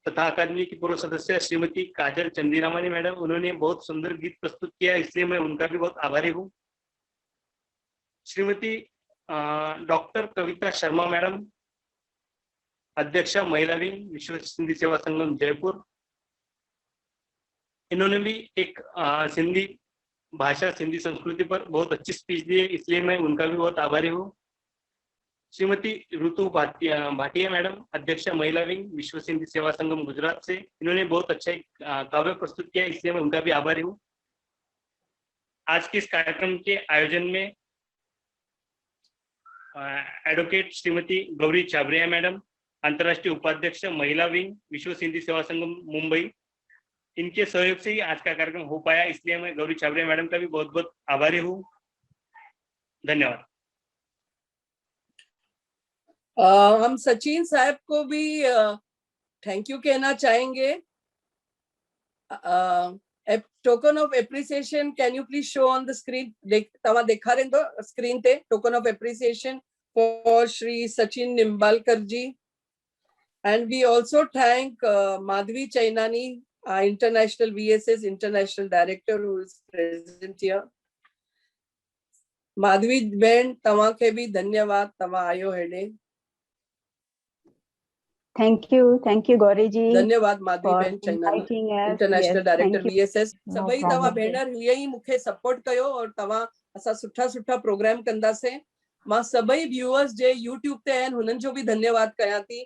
तथा अकादमी की पूर्व सदस्य श्रीमती काजल चंदीरामानी मैडम, उन्होंने बहुत सुंदर गीत प्रस्तुत किया, इसलिए मैं उनका भी बहुत आभारी हूँ। श्रीमती डॉक्टर कविता शर्मा मैडम, अध्यक्षा महिला विंग विश्व सिंधी सेवा संगम जयपुर, इन्होंने भी एक सिंधी भाषा सिंधी संस्कृति पर बहुत अच्छी स्पीच दी है, इसलिए मैं उनका भी बहुत आभारी हूँ। श्रीमती ऋतु भाटिया मैडम, अध्यक्ष महिला विंग विश्व सिंधी सेवा संगम गुजरात से, इन्होंने बहुत अच्छा एक काव्य प्रस्तुत किया, इसलिए मैं उनका भी आभारी हूँ। आज के इस कार्यक्रम के आयोजन में एडवोकेट श्रीमती गौरी छाबरिया मैडम, अंतर्राष्ट्रीय उपाध्यक्ष महिला विंग विश्व सिंधी सेवा संगम मुंबई, इनके सहयोग से ही आज का कार्यक्रम हो पाया, इसलिए मैं गौरी छाबरिया मैडम का भी बहुत बहुत आभारी हूँ। धन्यवाद। हम सचिन साहब को भी थैंक यू कहना चाहेंगे। Token of appreciation, can you please show on the screen? तवा देखा रहे तो स्क्रीन ते token of appreciation for Shri Sachin Nimbalkar ji. And we also thank Madhvi Chainani, our international VSS international director, who is present here. Madhvi Ben, तव्हां खे भी धन्यवाद, तव्हां आयो हेॾे। Thank you गौरी जी। धन्यवाद माधवी बेन चाइनानी, इंटरनेशनल डायरेक्टर VSS। सभई तव्हां भेनर हीअं ई मूंखे सपोर्ट कयो और तव्हां असां सुठा सुठा प्रोग्राम कंदासीं। मां सभई व्यूअर्स जे YouTube ते आहिनि, हुननि जो भी धन्यवाद कयां थी।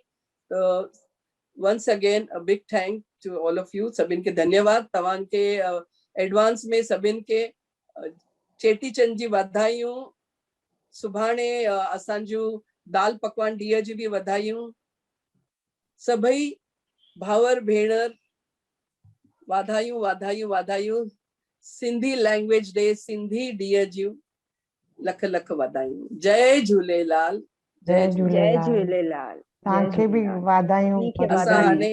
Once again a big thank to all of you। सभिनि खे धन्यवाद। तव्हां के एडवांस में सभिनि के चेटीचंड जी वाधायूं। सुभाणे असांजो दाल पकवान ॾींहं जी भी वाधायूं। सभई भावर भेणर वाधायूं वाधायूं वाधायूं। सिंधी लैंग्वेज डे, सिंधी ॾींहं जूं लख लख वाधायूं। जय झूलेलाल। जय झूलेलाल। जय झूलेलाल। तव्हांखे भी वाधायूं। असां हाणे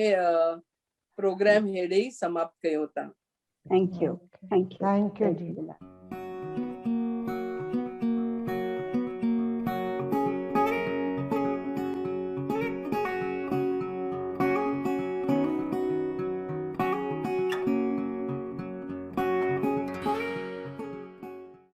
प्रोग्राम हेॾे ई समाप्त कयूं था। थैंक यू जी।